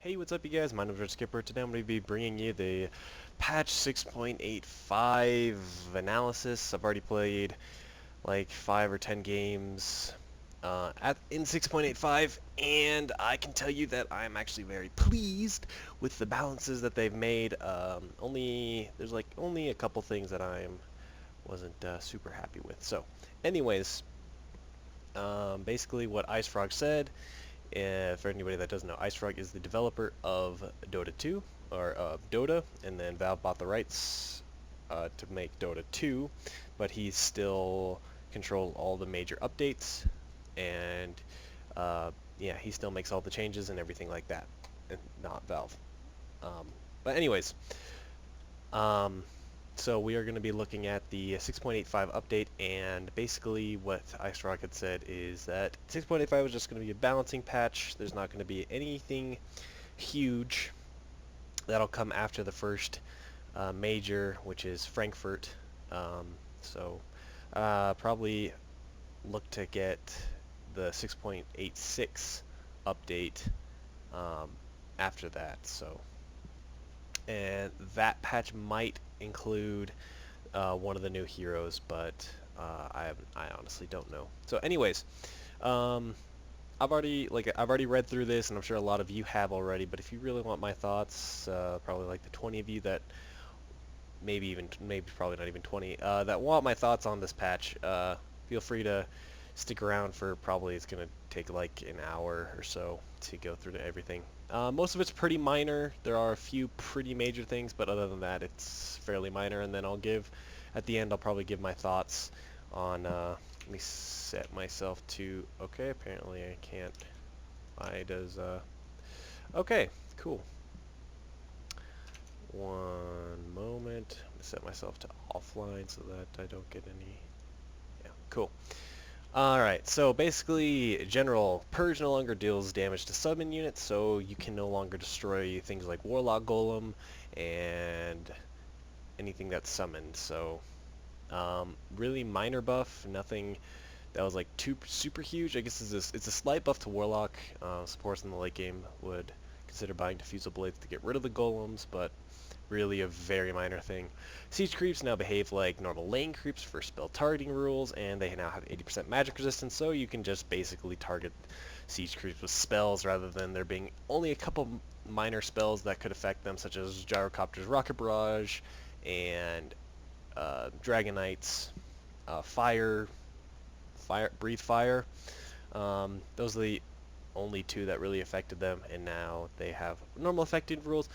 Hey, what's up you guys? My name is Skipper. Today I'm going to be bringing you the patch 6.85 analysis. I've already played like 5 or 10 games in 6.85, and I can tell you that I'm actually very pleased with the balances that they've made. There's like only a couple things that I wasn't super happy with. So, anyways, basically what Ice Frog said. For anybody that doesn't know, IceFrog is the developer of Dota 2, or of Dota, and then Valve bought the rights to make Dota 2, but he still controls all the major updates, and yeah, he still makes all the changes and everything like that, and not Valve. But anyways, um, so we are going to be looking at the 6.85 update, and basically what IceRock had said is that 6.85 was just going to be a balancing patch. There's not going to be anything huge that'll come after the first major, which is Frankfurt. So probably look to get the 6.86 update um, after that. So, and that patch might include one of the new heroes, but I honestly don't know. So anyways, um, I've already read through this, and I'm sure a lot of you have already. But if you really want my thoughts, probably like the 20 of you that maybe probably not even 20 that want my thoughts on this patch, feel free to stick around for probably it's gonna take like an hour or so to go through everything. Most of it's pretty minor. There are a few pretty major things, but other than that, it's fairly minor. And then at the end, I'll probably give my thoughts on, let me set myself to, okay, apparently I can't, okay, cool. One moment, I'm gonna set myself to offline so that I don't get any, yeah, cool. Alright, so basically, General Purge no longer deals damage to summon units, so you can no longer destroy things like Warlock Golem and anything that's summoned. So, really minor buff, nothing that was like too super huge. I guess it's a slight buff to Warlock. Supports in the late game would consider buying Diffusal Blades to get rid of the Golems, but really a very minor thing. Siege creeps now behave like normal lane creeps for spell targeting rules, and they now have 80% magic resistance, so you can just basically target siege creeps with spells rather than there being only a couple minor spells that could affect them, such as Gyrocopter's Rocket Barrage and Dragon Knight's Breathe Fire. Those are the only two that really affected them, and now they have normal affecting rules.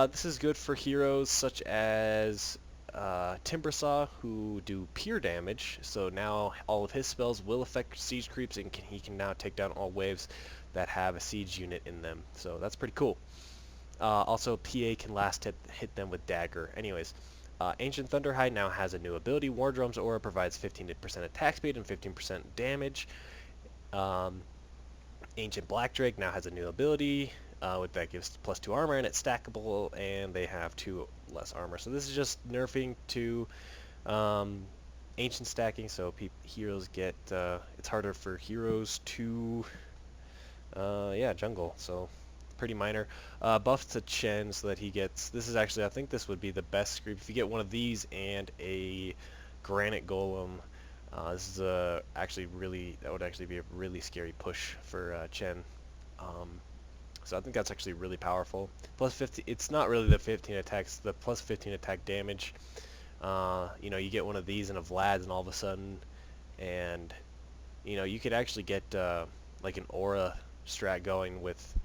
This is good for heroes such as Timbersaw, who do pure damage, so now all of his spells will affect siege creeps, and he can now take down all waves that have a siege unit in them, so that's pretty cool. Also, PA can hit them with dagger. Anyways, Ancient Thunderhide now has a new ability. War Drum's aura provides 15% attack speed and 15% damage. Ancient Black Drake now has a new ability that gives +2 armor, and it's stackable, and they have 2 less armor. So this is just nerfing to ancient stacking, so heroes get it's harder for heroes to yeah, jungle. So pretty minor. Buff to Chen so that he gets, this is actually, I think this would be the best creep. If you get one of these and a Granite Golem, this is actually really, that would actually be a really scary push for Chen. So I think that's actually really powerful. Plus 50, it's not really the 15 attacks, the plus 15 attack damage. You know, you get one of these and a Vlad's and all of a sudden, and you know, you could actually get like an aura strat going with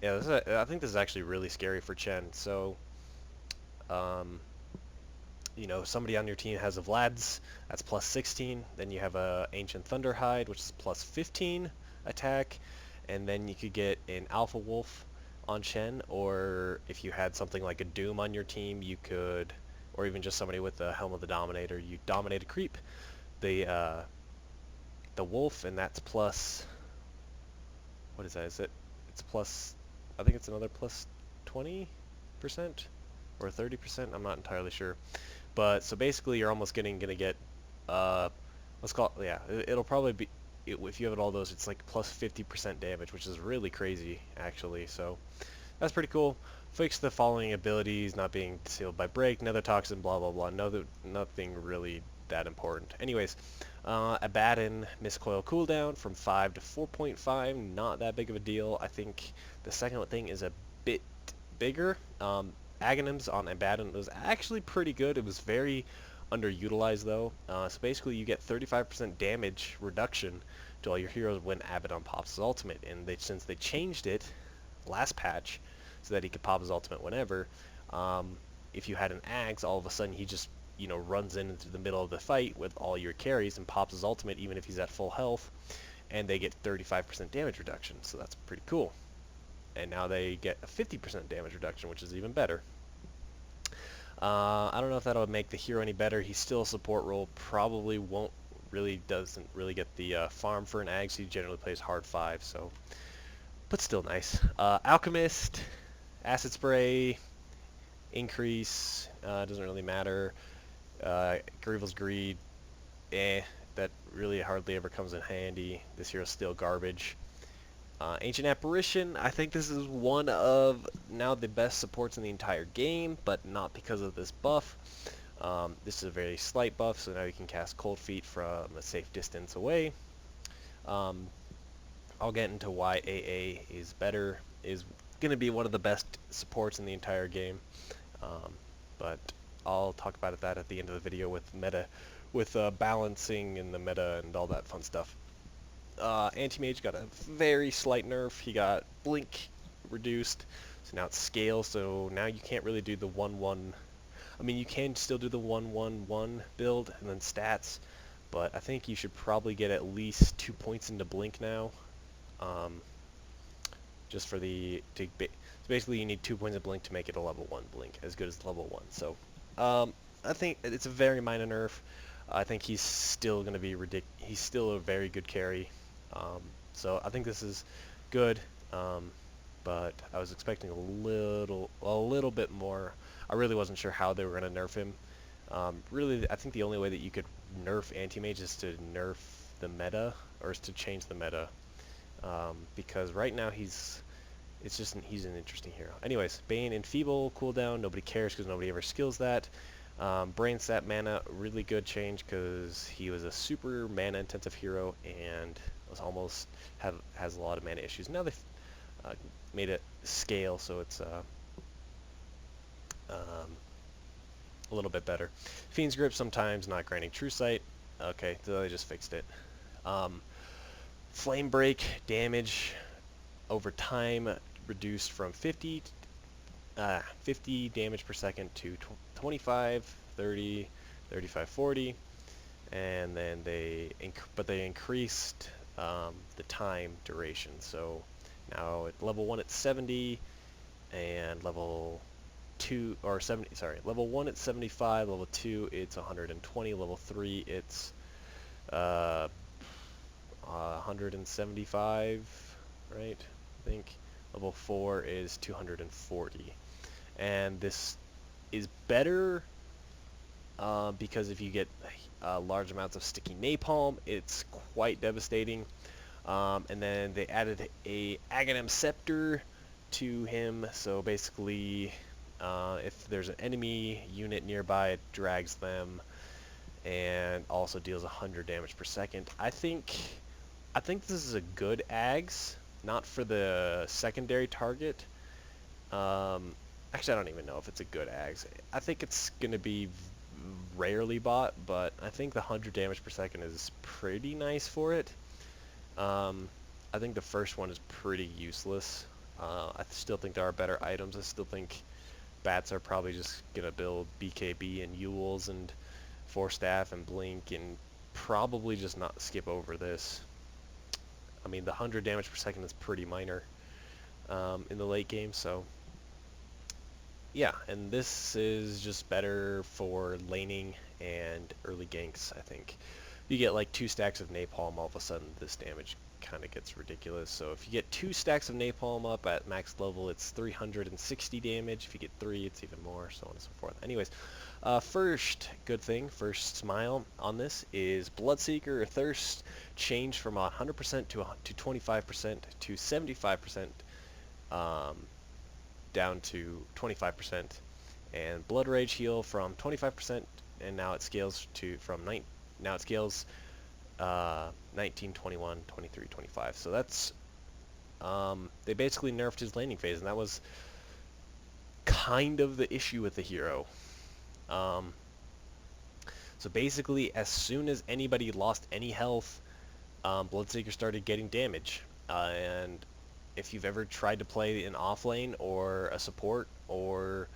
yeah, I think this is actually really scary for Chen. So, you know, somebody on your team has a Vlad's, that's plus 16. Then you have a Ancient Thunderhide, which is plus 15 attack. And then you could get an Alpha Wolf on Chen, or if you had something like a Doom on your team, you could, or even just somebody with the Helm of the Dominator, you dominate a creep. The Wolf, and that's plus, what is that? It's plus, I think it's another plus 20% or 30%. I'm not entirely sure. But so basically, you're almost gonna get let's call it, yeah. It'll probably be if you have all those, it's like plus 50% damage, which is really crazy, actually. So that's pretty cool. Fix the following abilities not being sealed by break, nether toxin, blah blah blah. Nothing really that important. Anyways, Abaddon Miscoil cooldown from 5 to 4.5, not that big of a deal. I think the second thing is a bit bigger. Aghanims on Abaddon was actually pretty good. It was very underutilized though. So basically you get 35% damage reduction to all your heroes when Abaddon pops his ultimate, and since they changed it last patch so that he could pop his ultimate whenever, if you had an Axe, all of a sudden he just runs into the middle of the fight with all your carries and pops his ultimate even if he's at full health, and they get 35% damage reduction, so that's pretty cool. And now they get a 50% damage reduction, which is even better. I don't know if that'll make the hero any better. He's still a support role, probably doesn't really get the farm for an Axe. He generally plays hard 5, so, but still nice. Alchemist, Acid Spray, increase, doesn't really matter. Grievel's Greed, that really hardly ever comes in handy. This hero's still garbage. Ancient Apparition, I think this is one of now the best supports in the entire game, but not because of this buff. This is a very slight buff, so now you can cast Cold Feet from a safe distance away. I'll get into why AA is going to be one of the best supports in the entire game, but I'll talk about that at the end of the video with balancing and the meta and all that fun stuff. Anti-Mage got a very slight nerf. He got Blink reduced, so now it's Scale, so now you can't really do the 1-1. I mean, you can still do the 1-1-1 build and then stats, but I think you should probably get at least 2 points into Blink now. Just for so basically you need 2 points of Blink to make it a level 1 Blink, as good as level 1. So I think it's a very minor nerf. I think he's still going to be ridiculous. He's still a very good carry. So I think this is good, but I was expecting a little bit more. I really wasn't sure how they were going to nerf him. Really, I think the only way that you could nerf Anti-Mage is to nerf the meta, or is to change the meta, because right now he's an interesting hero. Anyways, Bane Enfeeble cooldown, nobody cares because nobody ever skills that. Brain Sap Mana, really good change because he was a super mana intensive hero and has a lot of mana issues. Now they've made it scale, so it's a little bit better. Fiend's Grip sometimes not granting True Sight. Okay, so they just fixed it. Flame Break damage over time reduced from 50 damage per second to 25, 30, 35, 40, and then they increased the time duration. So now at level 1 it's 70, and level 2 or 70. Sorry, level 1 it's 75, level 2 it's 120, level 3 it's 175, right? I think level 4 is 240, and this is better because if you get large amounts of sticky napalm, it's quite devastating. And then they added a Aghanim Scepter to him, so basically if there's an enemy unit nearby, it drags them, and also deals 100 damage per second. I think this is a good Ags, not for the secondary target. Actually, I don't even know if it's a good Ags. I think it's going to be rarely bought, but I think the 100 damage per second is pretty nice for it. I think the first one is pretty useless. I still think there are better items. I still think Bats are probably just going to build BKB and Yules and Force Staff and Blink and probably just not skip over this. I mean, the 100 damage per second is pretty minor in the late game, so yeah, and this is just better for laning and early ganks, I think. You get like 2 stacks of napalm, all of a sudden this damage kind of gets ridiculous. So if you get 2 stacks of napalm up at max level, it's 360 damage. If you get 3, it's even more, so on and so forth. Anyways, first good thing, first smile on this is Bloodseeker Thirst changed from 100% to 25% to 75%, down to 25%, and Blood Rage heal from 25%, and now it scales to now it scales 19, 21, 23, 25. So that's they basically nerfed his landing phase, and that was kind of the issue with the hero. So basically, as soon as anybody lost any health, Bloodseeker started getting damage. And if you've ever tried to play an off lane or a support, or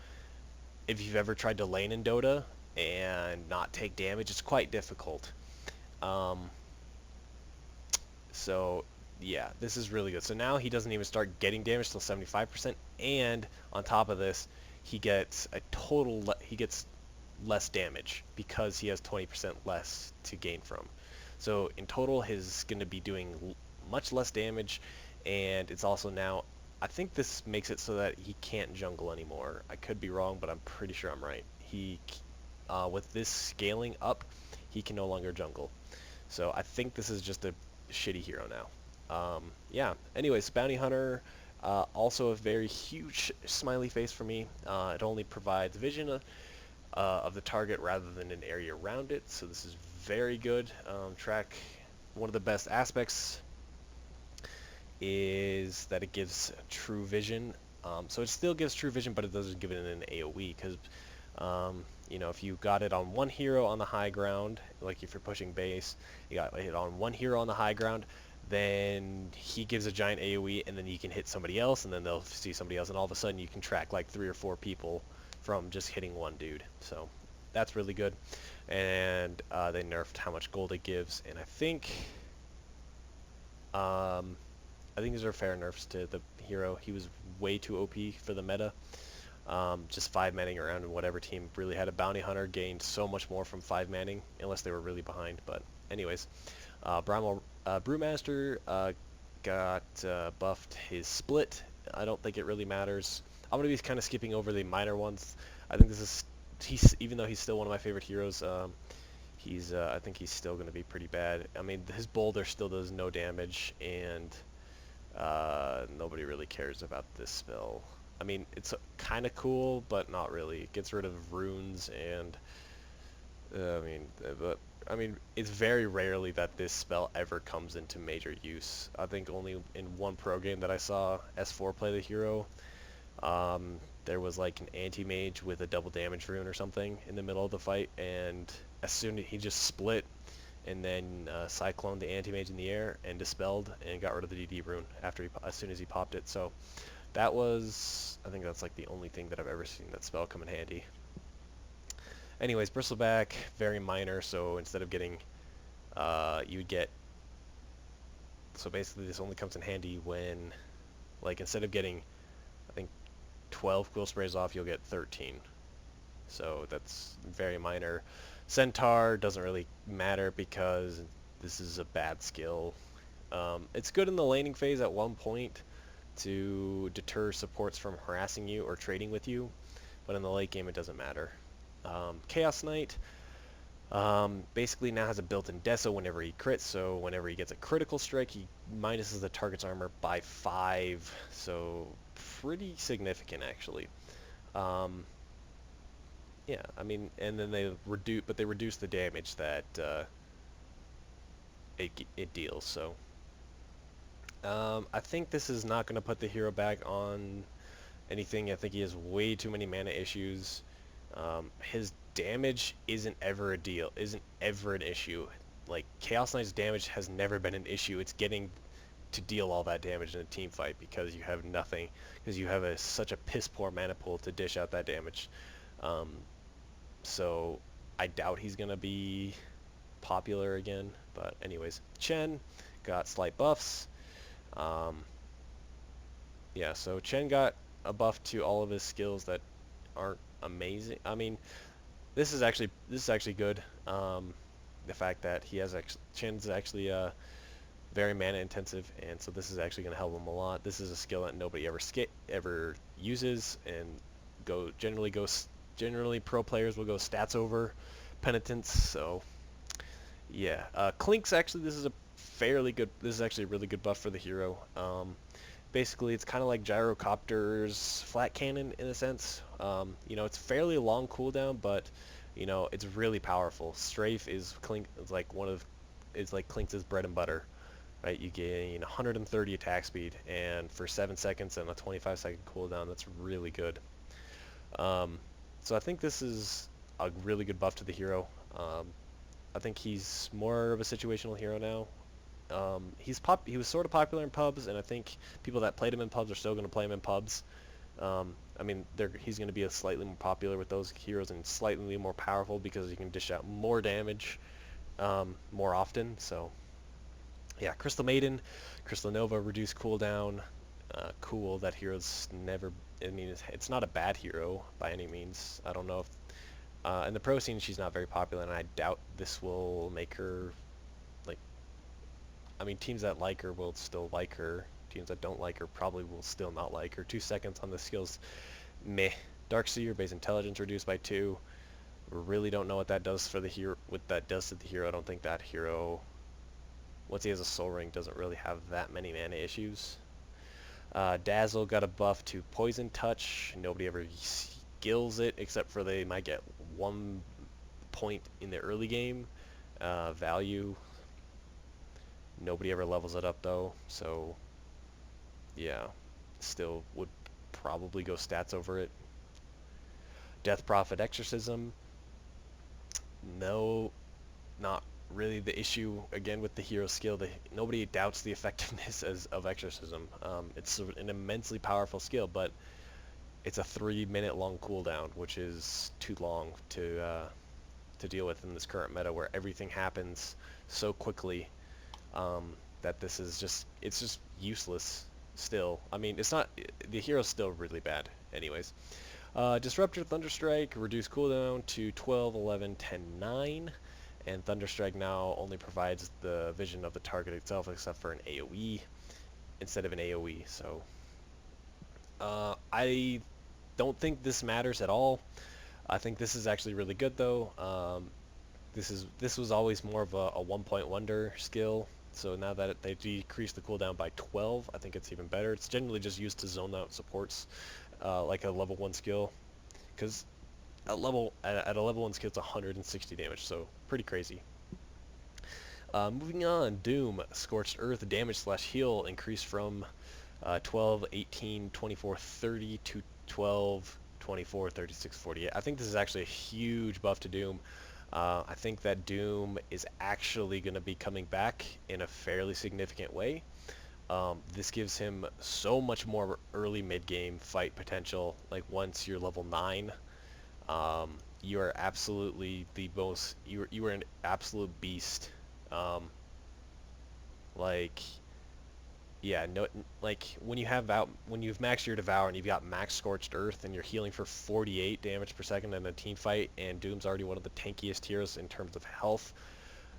if you've ever tried to lane in Dota and not take damage, it's quite difficult. So yeah, this is really good. So now he doesn't even start getting damage till 75%, and on top of this, he gets he gets less damage because he has 20% less to gain from. So in total, he's going to be doing much less damage, and it's also now, I think this makes it so that he can't jungle anymore. I could be wrong, but I'm pretty sure I'm right. With this scaling up, he can no longer jungle. So I think this is just a shitty hero now. Yeah, anyways, Bounty Hunter, also a very huge smiley face for me. It only provides vision of the target rather than an area around it, so this is very good. One of the best aspects is that it gives true vision. So it still gives true vision, but it doesn't give it an AoE, because you know, if you got it on one hero on the high ground, like if you're pushing base, you got it on one hero on the high ground, then he gives a giant AoE, and then you can hit somebody else, and then they'll see somebody else, and all of a sudden you can track like 3 or 4 people from just hitting one dude. So that's really good. And they nerfed how much gold it gives, and I think these are fair nerfs to the hero. He was way too OP for the meta. Just 5-manning around, and whatever team really had a bounty hunter gained so much more from 5-manning, unless they were really behind. But anyways, Brewmaster got buffed his split. I don't think it really matters. I'm gonna be kind of skipping over the minor ones. I think even though he's still one of my favorite heroes, I think he's still gonna be pretty bad. I mean, his boulder still does no damage, and nobody really cares about this spell. I mean, it's kind of cool, but not really. It gets rid of runes, and I mean, it's very rarely that this spell ever comes into major use. I think only in one pro game that I saw S4 play the hero, there was like an anti-mage with a double damage rune or something in the middle of the fight, and as soon as he just split and then cycloned the anti-mage in the air and dispelled and got rid of the DD rune as soon as he popped it. So I think that's like the only thing that I've ever seen that spell come in handy. Anyways, Bristleback, very minor, so instead of getting, you would get, so basically this only comes in handy when, like, instead of getting, I think, 12 quill sprays off, you'll get 13. So that's very minor. Centaur doesn't really matter because this is a bad skill. It's good in the laning phase at one point to deter supports from harassing you or trading with you, but in the late game it doesn't matter. Chaos Knight basically now has a built-in deso whenever he crits, so whenever he gets a critical strike, he minuses the target's armor by 5, so pretty significant actually. Yeah, I mean, and then they reduce the damage that it deals. So I think this is not going to put the hero back on anything. I think he has way too many mana issues. His damage isn't ever an issue. Like, Chaos Knight's damage has never been an issue. It's getting to deal all that damage in a team fight because you have nothing, because you have such a piss poor mana pool to dish out that damage. So I doubt he's gonna be popular again. But anyways, Chen got slight buffs. Yeah, so Chen got a buff to all of his skills that aren't amazing. I mean, this is actually good. The fact that Chen's actually very mana intensive, and so this is actually going to help him a lot. This is a skill that nobody ever uses, and generally pro players will go stats over penitence. So yeah, Clink's actually this is actually a really good buff for the hero. Basically, it's kind of like Gyrocopter's flat cannon in a sense. You know, it's fairly long cooldown, but you know, it's really powerful. Strafe is like Clink's bread and butter, right? You gain 130 attack speed, and for 7 seconds and a 25-second cooldown, that's really good. So I think this is a really good buff to the hero. I think he's more of a situational hero now. He was sort of popular in pubs, and I think people that played him in pubs are still going to play him in pubs. I mean, he's going to be a slightly more popular with those heroes and slightly more powerful because he can dish out more damage more often. So yeah, Crystal Maiden, Crystal Nova, reduced cooldown. Cool. That hero's never. I mean, it's not a bad hero by any means. I don't know if in the pro scene she's not very popular, and I doubt this will make her like. I mean, teams that like her will still like her. Teams that don't like her probably will still not like her. 2 seconds on the skills, meh. Darkseer base intelligence reduced by 2. Really don't know what that does for the hero. What that does to the hero. I don't think that hero, once he has a soul ring, doesn't really have that many mana issues. Dazzle got a buff to Poison Touch. Nobody ever skills it except for they might get 1 point in the early game value. Nobody ever levels it up though, so yeah, still would probably go stats over it. Death Prophet Exorcism. No, not really the issue again with the hero skill. Nobody doubts the effectiveness of Exorcism. It's an immensely powerful skill, but it's a 3-minute long cooldown, which is too long to deal with in this current meta where everything happens so quickly that it's just useless still. I mean, it's not, the hero's still really bad anyways. Disruptor Thunderstrike, reduce cooldown to 12, 11, 10, 9. And Thunderstrike now only provides the vision of the target itself except for an AoE instead of an AoE. So I don't think this matters at all. I think this is actually really good though. This was always more of a 1-point wonder skill. So now that they decreased the cooldown by 12, I think it's even better. It's generally just used to zone out supports, like a level 1 skill, because at a level 1 skill it's 160 damage, so pretty crazy. Moving on, Doom, Scorched Earth, damage / heal increased from 12, 18, 24, 30 to 12, 24, 36, 48. I think this is actually a huge buff to Doom. I think that Doom is actually going to be coming back in a fairly significant way. This gives him so much more early mid-game fight potential. Like once you're level 9, you are absolutely you are an absolute beast. Like yeah, no, like when you've maxed your Devour and you've got max Scorched Earth and you're healing for 48 damage per second in a team fight, and Doom's already one of the tankiest heroes in terms of health,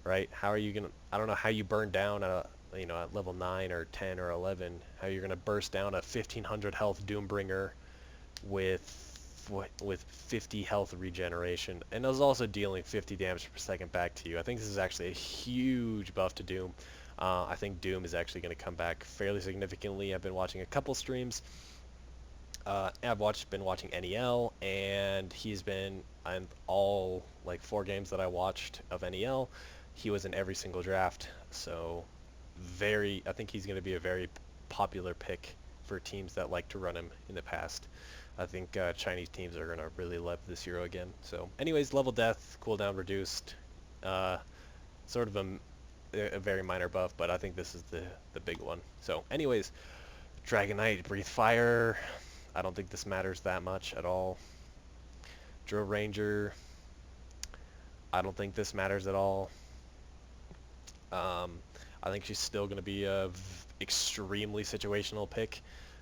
right? How are you gonna? I don't know how you burn down at at level 9 or 10 or 11. How you're gonna burst down a 1500 health Doombringer with 50 health regeneration, and is also dealing 50 damage per second back to you. I think this is actually a huge buff to Doom. I think Doom is actually going to come back fairly significantly. I've been watching a couple streams. I've been watching NEL, and he's been in all like 4 games that I watched of NEL. He was in every single draft, so I think he's going to be a very popular pick for teams that like to run him in the past. I think Chinese teams are going to really love this hero again. So anyways, level death, cooldown reduced, sort of a very minor buff, but I think this is the big one. So anyways, Dragon Knight, Breathe Fire. I don't think this matters that much at all. Drill Ranger. I don't think this matters at all. I think she's still going to be a extremely situational pick.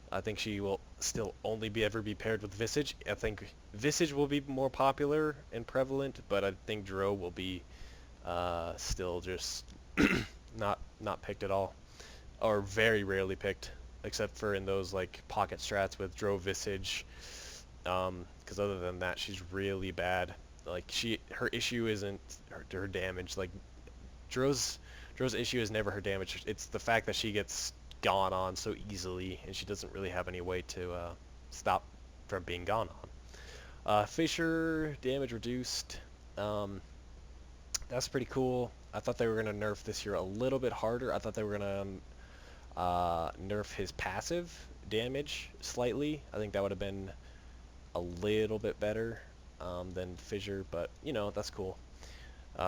I think she will still only ever be paired with Visage. I think Visage will be more popular and prevalent, but I think Dro will be still just Not picked at all, or very rarely picked, except for in those like pocket strats with Drove Visage. Because other than that, she's really bad. Like her issue isn't her damage. Like Dro's issue is never her damage. It's the fact that she gets gone on so easily, and she doesn't really have any way to stop from being gone on. Fissure damage reduced. Um, that's pretty cool. I thought they were gonna nerf this here a little bit harder. I thought they were gonna nerf his passive damage slightly. I think that would have been a little bit better than Fissure, but you know, that's cool.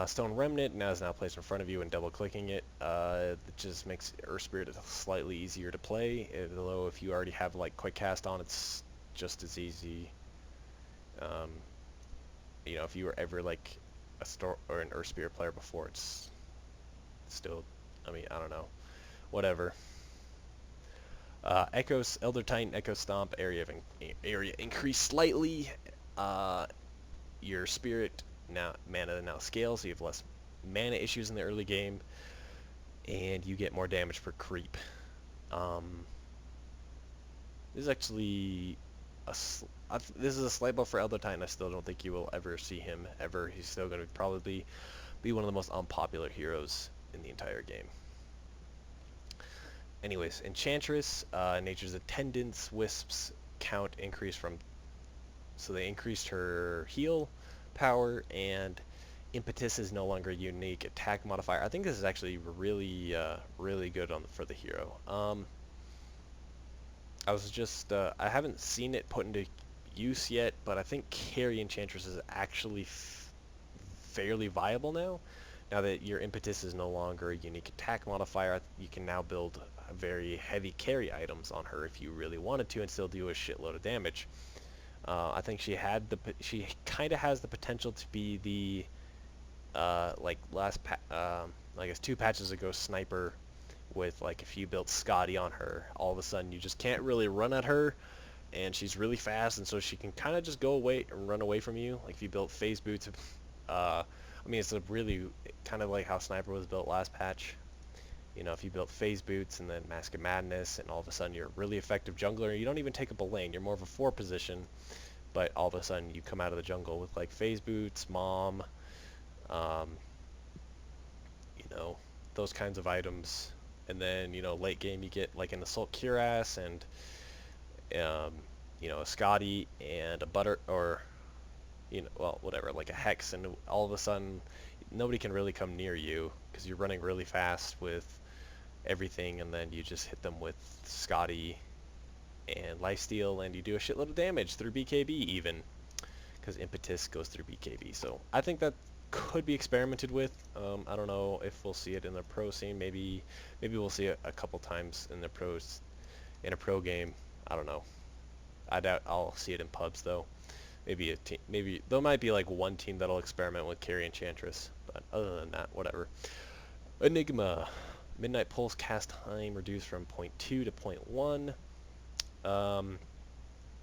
Stone Remnant is now placed in front of you and double clicking it. It just makes Earth Spirit slightly easier to play, although if you already have like Quick Cast on, it's just as easy. Um, you know, if you were ever like a Storm or an Earth Spirit player before, it's still, I mean, I don't know, whatever. Elder Titan Echo Stomp area increased slightly. Your spirit mana now scales, so you have less mana issues in the early game, and you get more damage per creep. This is actually this is a slight buff for Elder Titan. I still don't think you will ever see him ever. He's still going to probably be one of the most unpopular heroes in the entire game. Anyways, Enchantress, Nature's Attendants, Wisps count increase from, so they increased her heal power, and Impetus is no longer a unique attack modifier. I think this is actually really, really good for the hero. I was just, I haven't seen it put into use yet, but I think Carry Enchantress is actually fairly viable now. Now that your Impetus is no longer a unique attack modifier, you can now build very heavy carry items on her if you really wanted to and still do a shitload of damage. I think she kind of has the potential to be the like I guess 2 patches ago sniper, with like if you built Scotty on her, all of a sudden you just can't really run at her, and she's really fast, and so she can kind of just go away and run away from you. Like if you built Phase Boots, I mean, it's a really kind of like how Sniper was built last patch. You know, if you built Phase Boots and then Mask of Madness, and all of a sudden you're a really effective jungler, you don't even take up a lane, you're more of a 4 position, but all of a sudden you come out of the jungle with like Phase Boots, Mom, you know, those kinds of items. And then, you know, late game you get like an Assault Cuirass and, you know, a Scotty and a Butter, or, you know, well, whatever, like a Hex, and all of a sudden nobody can really come near you because you're running really fast with everything, and then you just hit them with Scotty and Lifesteal, and you do a shitload of damage through BKB even, because Impetus goes through BKB. So I think that could be experimented with. I don't know if we'll see it in the pro scene. Maybe we'll see it a couple times in the pros, in a pro game. I don't know. I doubt I'll see it in pubs though. Maybe a team. Maybe there might be like one team that'll experiment with Carry Enchantress. But other than that, whatever. Enigma. Midnight Pulse cast time reduced from 0.2 to 0.1.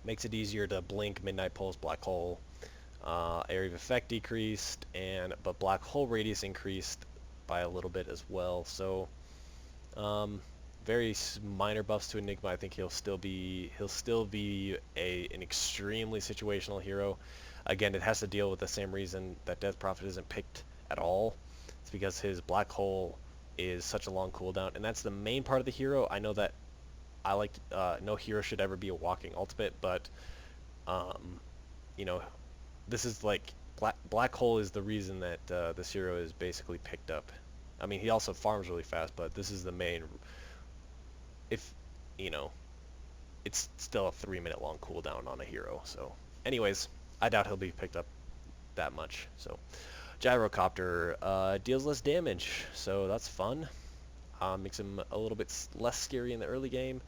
Makes it easier to blink Midnight Pulse, Black Hole. Area of effect decreased, but black hole radius increased by a little bit as well. So very minor buffs to Enigma. I think he'll still be an extremely situational hero. Again, it has to deal with the same reason that Death Prophet isn't picked at all. It's because his black hole is such a long cooldown, and that's the main part of the hero. I know that no hero should ever be a walking ultimate, but you know, this is like black hole is the reason that this hero is basically picked up. I mean, he also farms really fast, but this is the main. If you know, it's still a 3-minute long cooldown on a hero. So, anyways, I doubt he'll be picked up that much. So, Gyrocopter deals less damage, so that's fun. Makes him a little bit less scary in the early game.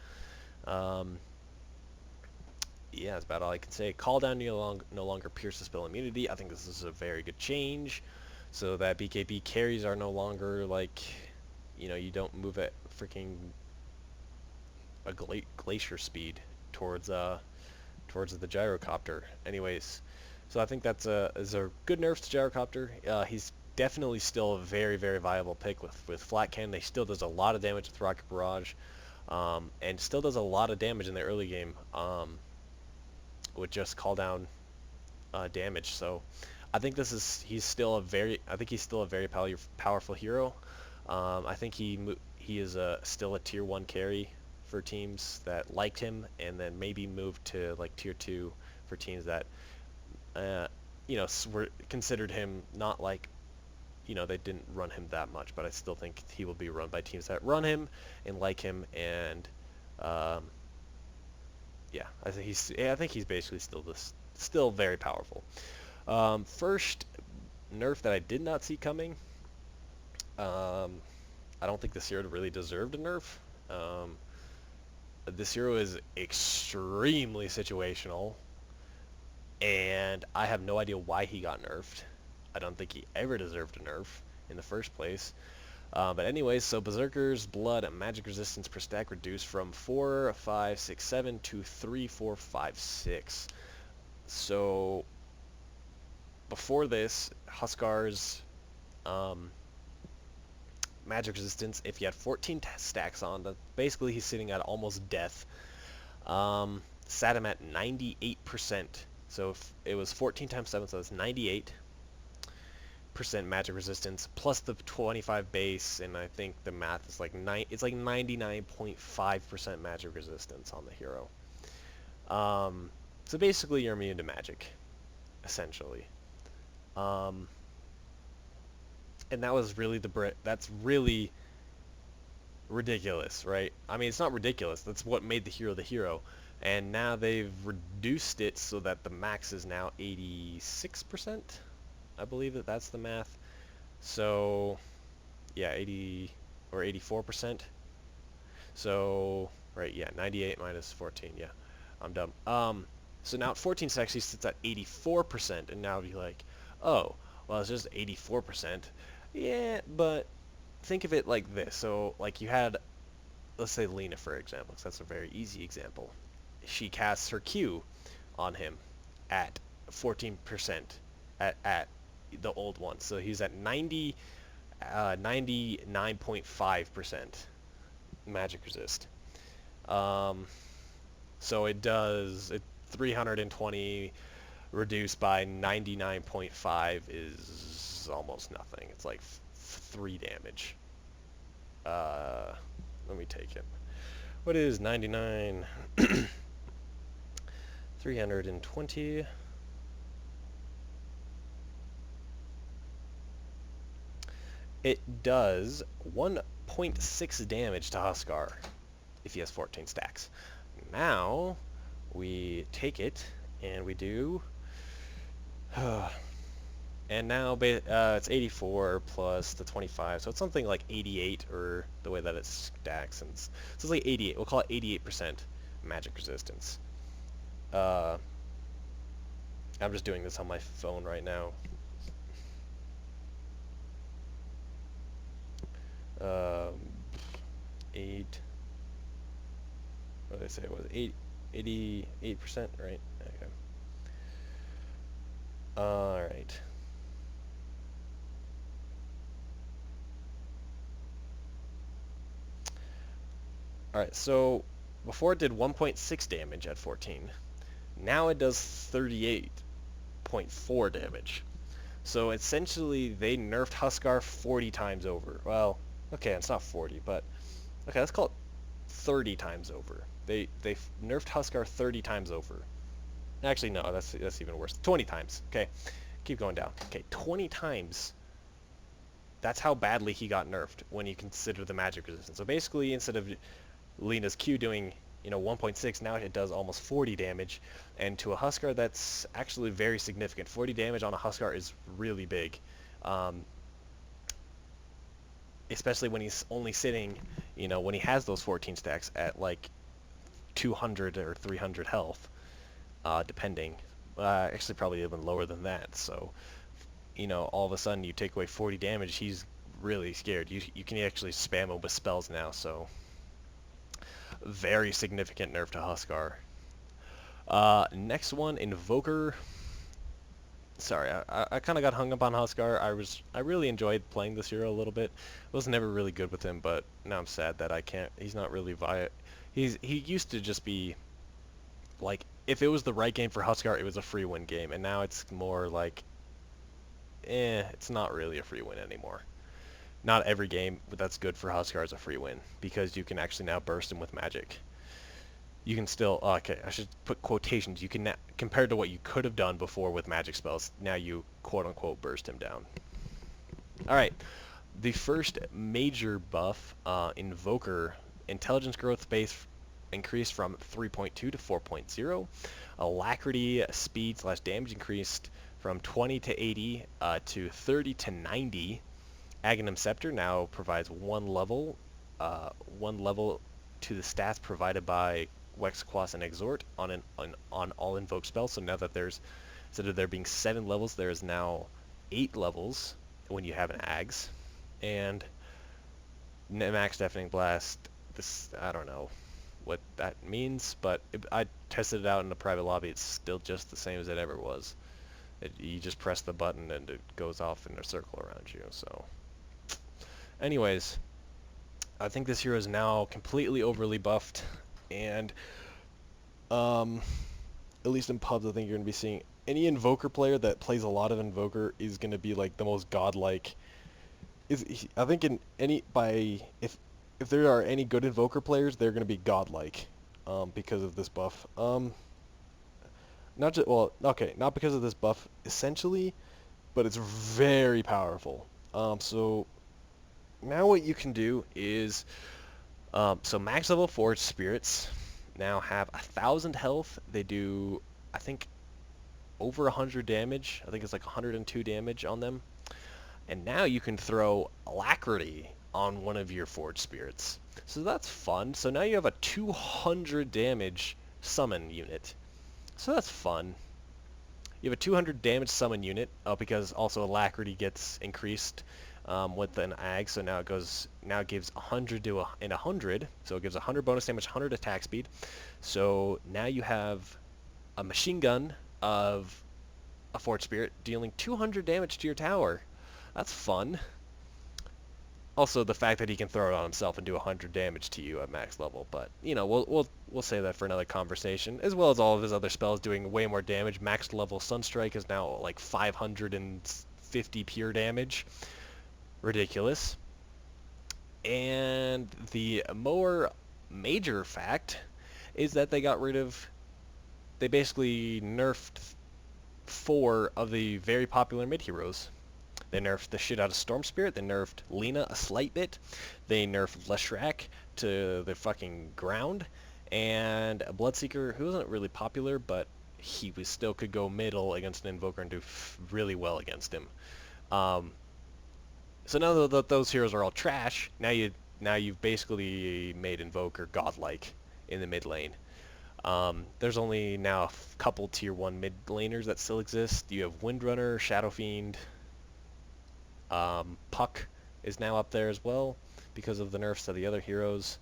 Yeah, that's about all I can say. Call down no longer pierce the spell immunity. I think this is a very good change, so that BKB carries are no longer like, you know, you don't move at freaking a glacier speed towards the Gyrocopter. Anyways, so I think that's is a good nerf to Gyrocopter. He's definitely still a very, very viable pick with Flat Cannon. He still does a lot of damage with Rocket Barrage, and still does a lot of damage in the early game with just call down damage. So I think he's still a very powerful hero. I think he is still a tier 1 carry for teams that liked him, and then maybe moved to like tier 2 for teams that were considered him not like, they didn't run him that much, but I still think he will be run by teams that run him and like him, and yeah, I think he's basically still very powerful. First nerf that I did not see coming. I don't think this hero really deserved a nerf. This hero is extremely situational, and I have no idea why he got nerfed. I don't think he ever deserved a nerf in the first place. But anyways, so Berserker's blood and magic resistance per stack reduced from 4, 5, 6, 7 to 3, 4, 5, 6. So before this, Huskar's magic resistance, if you had 14 stacks on, basically he's sitting at almost death. Sat him at 98%. So if it was 14 times 7, so it's 98% magic resistance plus the 25 base, and I think the math is like it's like 99.5% magic resistance on the hero. So basically you're immune to magic, essentially. And that was really that's really ridiculous, right? I mean, it's not ridiculous. That's what made the hero. And now they've reduced it so that the max is now 86%. I believe that's the math. So, yeah, 80 or 84%. So, right, yeah, 98 minus 14. Yeah, I'm dumb. So now at 14 stacks, he sits at 84%, and now you're like, oh, well, it's just 84%. Yeah, but think of it like this. So, like, you had, let's say Lena, for example, because that's a very easy example. She casts her Q on him at 14% at the old one. So he's at 99.5% magic resist. So it does 320 reduced by 99.5 is almost nothing. It's like 3 damage. Let me take it. What is 99? 320. It does 1.6 damage to Huskar if he has 14 stacks. Now we take it and we do and now it's 84 plus the 25, so it's something like 88, or the way that it stacks, and so it's like 88. We'll call it 88% magic resistance. I'm just doing this on my phone right now. 8. What did I say? It was 88%, right? Okay. All right. Alright, so before it did 1.6 damage at 14. Now it does 38.4 damage. So essentially they nerfed Huskar 40 times over. Well, okay, it's not 40, but okay, let's call it 30 times over. They nerfed Huskar 30 times over. Actually, no, that's even worse. 20 times. Okay, keep going down. Okay, 20 times. That's how badly he got nerfed when you consider the magic resistance. So basically, instead of Lena's Q doing 1.6, now it does almost 40 damage, and to a Huskar that's actually very significant. 40 damage on a Huskar is really big, especially when he's only sitting, when he has those 14 stacks at like 200 or 300 health, depending. Actually, probably even lower than that. So, all of a sudden you take away 40 damage, he's really scared. You can actually spam him with spells now, so very significant nerf to Huskar. Next one, Invoker. sorry, I kind of got hung up on Huskar. I really enjoyed playing this hero a little bit. I was never really good with him, but now I'm sad that I can't. He's not really he used to just be like, if it was the right game for Huskar, it was a free win game, and now it's more like, it's not really a free win anymore. Not every game that's good for Huskar is a free win, because you can actually now burst him with magic. You can still, okay, I should put quotations, you can now, compared to what you could have done before with magic spells, now you quote-unquote burst him down. Alright, the first major buff, Invoker, intelligence growth base increased from 3.2 to 4.0. Alacrity, speed slash damage increased from 20 to 80 to 30 to 90. Aghanim Scepter now provides one level to the stats provided by Wex, Quas, and Exhort on all invoked spells. So now that instead of there being 7 levels, there is now 8 levels when you have an Ags. And Max Deafening Blast, this, I don't know what that means, but I tested it out in a private lobby. It's still just the same as it ever was. You just press the button and it goes off in a circle around you. So anyways, I think this hero is now completely overly buffed, and at least in pubs, I think you're going to be seeing any Invoker player that plays a lot of Invoker is going to be like the most godlike. I think if there are any good Invoker players, they're going to be godlike, because of this buff. Not because of this buff essentially, but it's very powerful. So now what you can do is, so max level Forged Spirits now have 1,000 health. They do, I think, over 100 damage. I think it's like 102 damage on them. And now you can throw Alacrity on one of your Forged Spirits. So that's fun. So now you have a 200 damage summon unit. So that's fun. You have a 200 damage summon unit, because also Alacrity gets increased with an Ag, so now it gives 100 to 100, so it gives 100 bonus damage, 100 attack speed. So now you have a machine gun of a Forged Spirit dealing 200 damage to your tower. That's fun. Also, the fact that he can throw it on himself and do 100 damage to you at max level, but you know, we'll save that for another conversation. As well as all of his other spells doing way more damage. Max level Sunstrike is now like 550 pure damage. Ridiculous. And the more major fact is that they basically nerfed 4 of the very popular mid heroes. They nerfed the shit out of Storm Spirit. They nerfed Lena a slight bit. They nerfed Leshrac to the fucking ground. And a Bloodseeker who wasn't really popular, but he still could go middle against an Invoker and do really well against him. So now that those heroes are all trash, now you've basically made Invoker godlike in the mid lane. There's only now a couple tier 1 mid laners that still exist. You have Windrunner, Shadow Fiend. Puck is now up there as well because of the nerfs to the other heroes.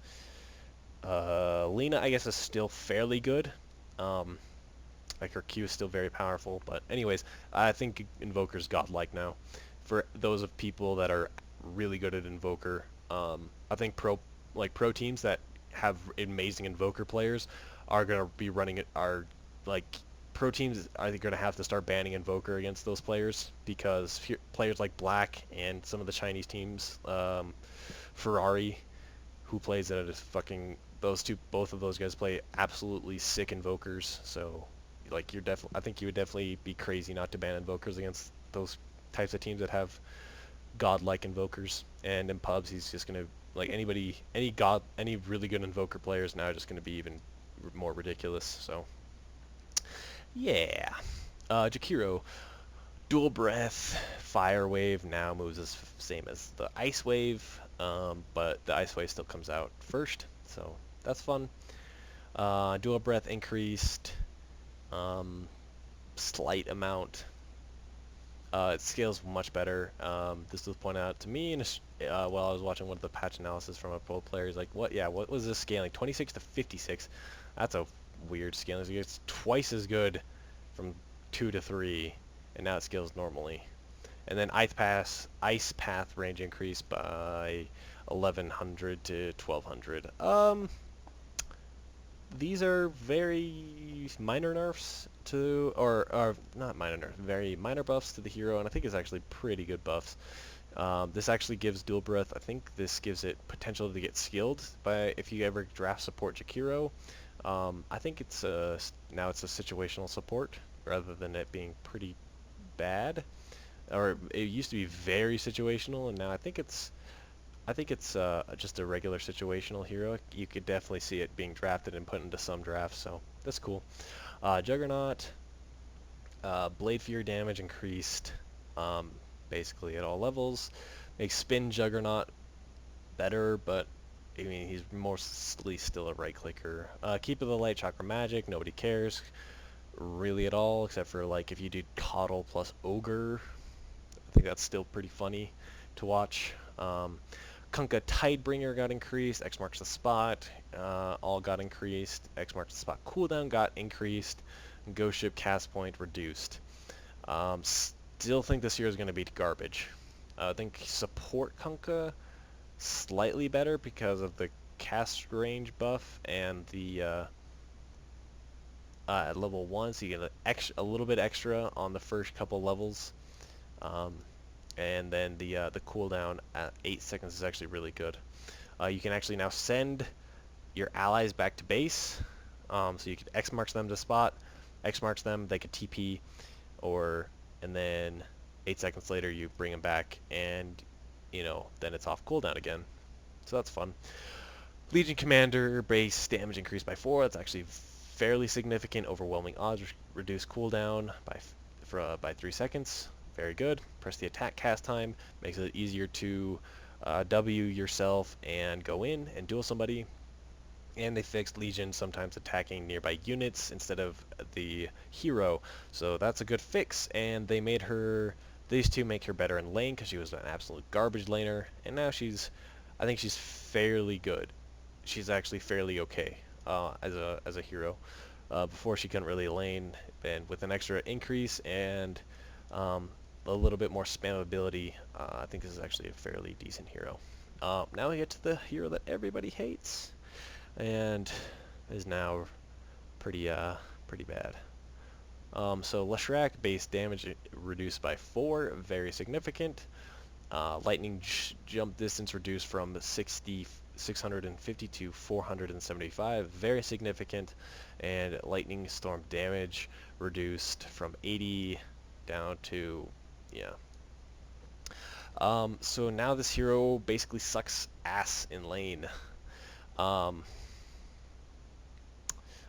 Lena, I guess, is still fairly good. Like, her Q is still very powerful. But anyways, I think Invoker's godlike now. For those of people that are really good at Invoker, I think pro teams that have amazing Invoker players are going to be running it, pro teams are going to have to start banning Invoker against those players, because players like Black and some of the Chinese teams, Ferrari, who plays at both of those guys play absolutely sick Invokers. So, like, I think you would definitely be crazy not to ban Invokers against those types of teams that have godlike Invokers. And in pubs, he's just going to, like, any really good Invoker players now are just going to be even more ridiculous. So yeah. Jakiro, Dual Breath, Fire Wave now moves as same as the Ice Wave, but the Ice Wave still comes out first, so that's fun. Dual Breath increased slight amount. It scales much better. This was pointed out to me while I was watching one of the patch analysis from a pro player. He's like, what was this scaling? 26 to 56. That's a weird scaling. It's twice as good from 2 to 3 and now it scales normally. And then Ice Path range increase by 1100 to 1200. These are very minor nerfs to, or not minor nerfs, very minor buffs to the hero, and I think it's actually pretty good buffs. This actually gives dual breath. I think this gives it potential to get skilled by if you ever draft support Jakiro. I think it's now it's a situational support rather than it being pretty bad, or it used to be very situational, and now I think it's just a regular situational hero. You could definitely see it being drafted and put into some drafts, so that's cool. Juggernaut, Blade Fear damage increased um, basically at all levels. Makes Spin Juggernaut better, but I mean he's mostly still a right clicker. Keep of the Light, Chakra Magic, nobody cares really at all, except for like if you do Coddle plus Ogre. I think that's still pretty funny to watch. Kunkka Tidebringer got increased, X marks the spot, all got increased, X marks the spot cooldown got increased, Ghost Ship cast point reduced. Still think this year is going to be garbage. I think support Kunkka slightly better because of the cast range buff and the at level 1, so you get a little bit extra on the first couple levels. And then the cooldown at 8 seconds is actually really good. You can actually now send your allies back to base, so you can X marks them to spot, X marks them, they could TP, and then 8 seconds later you bring them back, and then it's off cooldown again. So that's fun. Legion Commander base damage increased by 4. That's actually fairly significant. Overwhelming odds reduce cooldown by 3 seconds. Very good. Press the attack cast time. Makes it easier to W yourself and go in and duel somebody. And they fixed Legion sometimes attacking nearby units instead of the hero. So that's a good fix. And they made these two make her better in lane because she was an absolute garbage laner. And now I think she's fairly good. She's actually fairly okay as a hero. Before she couldn't really lane, and with an extra increase and a little bit more spammability, I think this is actually a fairly decent hero. Now we get to the hero that everybody hates, and is now pretty bad. So Leshrac base damage reduced by 4, very significant. Lightning jump distance reduced from 650 to 475, very significant. And lightning storm damage reduced from 80 down to, yeah. So now this hero basically sucks ass in lane. I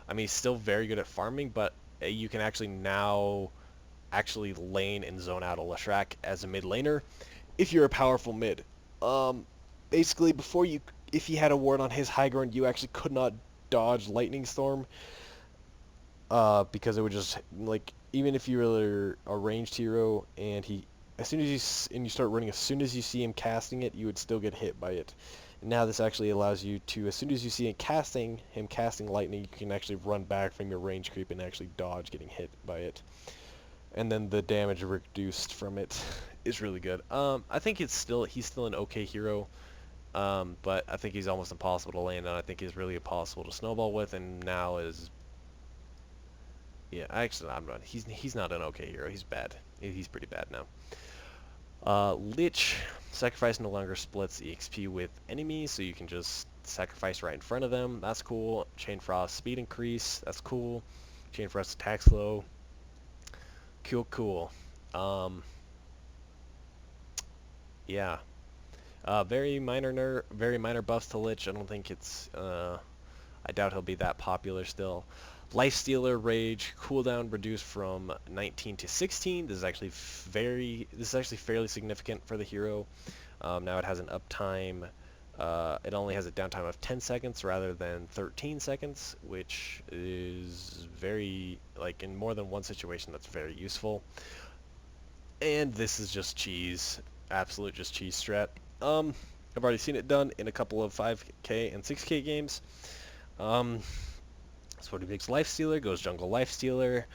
mean, he's still very good at farming, but you can actually now lane and zone out a Leshrac as a mid laner if you're a powerful mid. Basically, if he had a ward on his high ground, you actually could not dodge Lightning Storm, because it would just, like, even if you were a ranged hero and you start running, as soon as you see him casting it, you would still get hit by it. And now this actually allows you to, as soon as you see him casting lightning, you can actually run back from your range creep and actually dodge getting hit by it. And then the damage reduced from it is really good. I think he's still an okay hero, but I think he's almost impossible to land on. I think he's really impossible to snowball with, and now is, yeah, actually I'm not. He's not an okay hero. He's bad. He's pretty bad now. Lich, sacrifice no longer splits EXP with enemies, so you can just sacrifice right in front of them. That's cool. Chain Frost speed increase. That's cool. Chain Frost attack slow. Cool. Yeah. Very minor buffs to Lich. I don't think it's. I doubt he'll be that popular still. Lifestealer Rage cooldown reduced from 19 to 16. This is actually fairly significant for the hero. Now it has an uptime. It only has a downtime of 10 seconds rather than 13 seconds, which is very, like, in more than one situation, that's very useful. And this is just cheese, absolute just cheese strat. I've already seen it done in a couple of 5K and 6K games. That's what he makes Lifestealer, goes Jungle Lifestealer.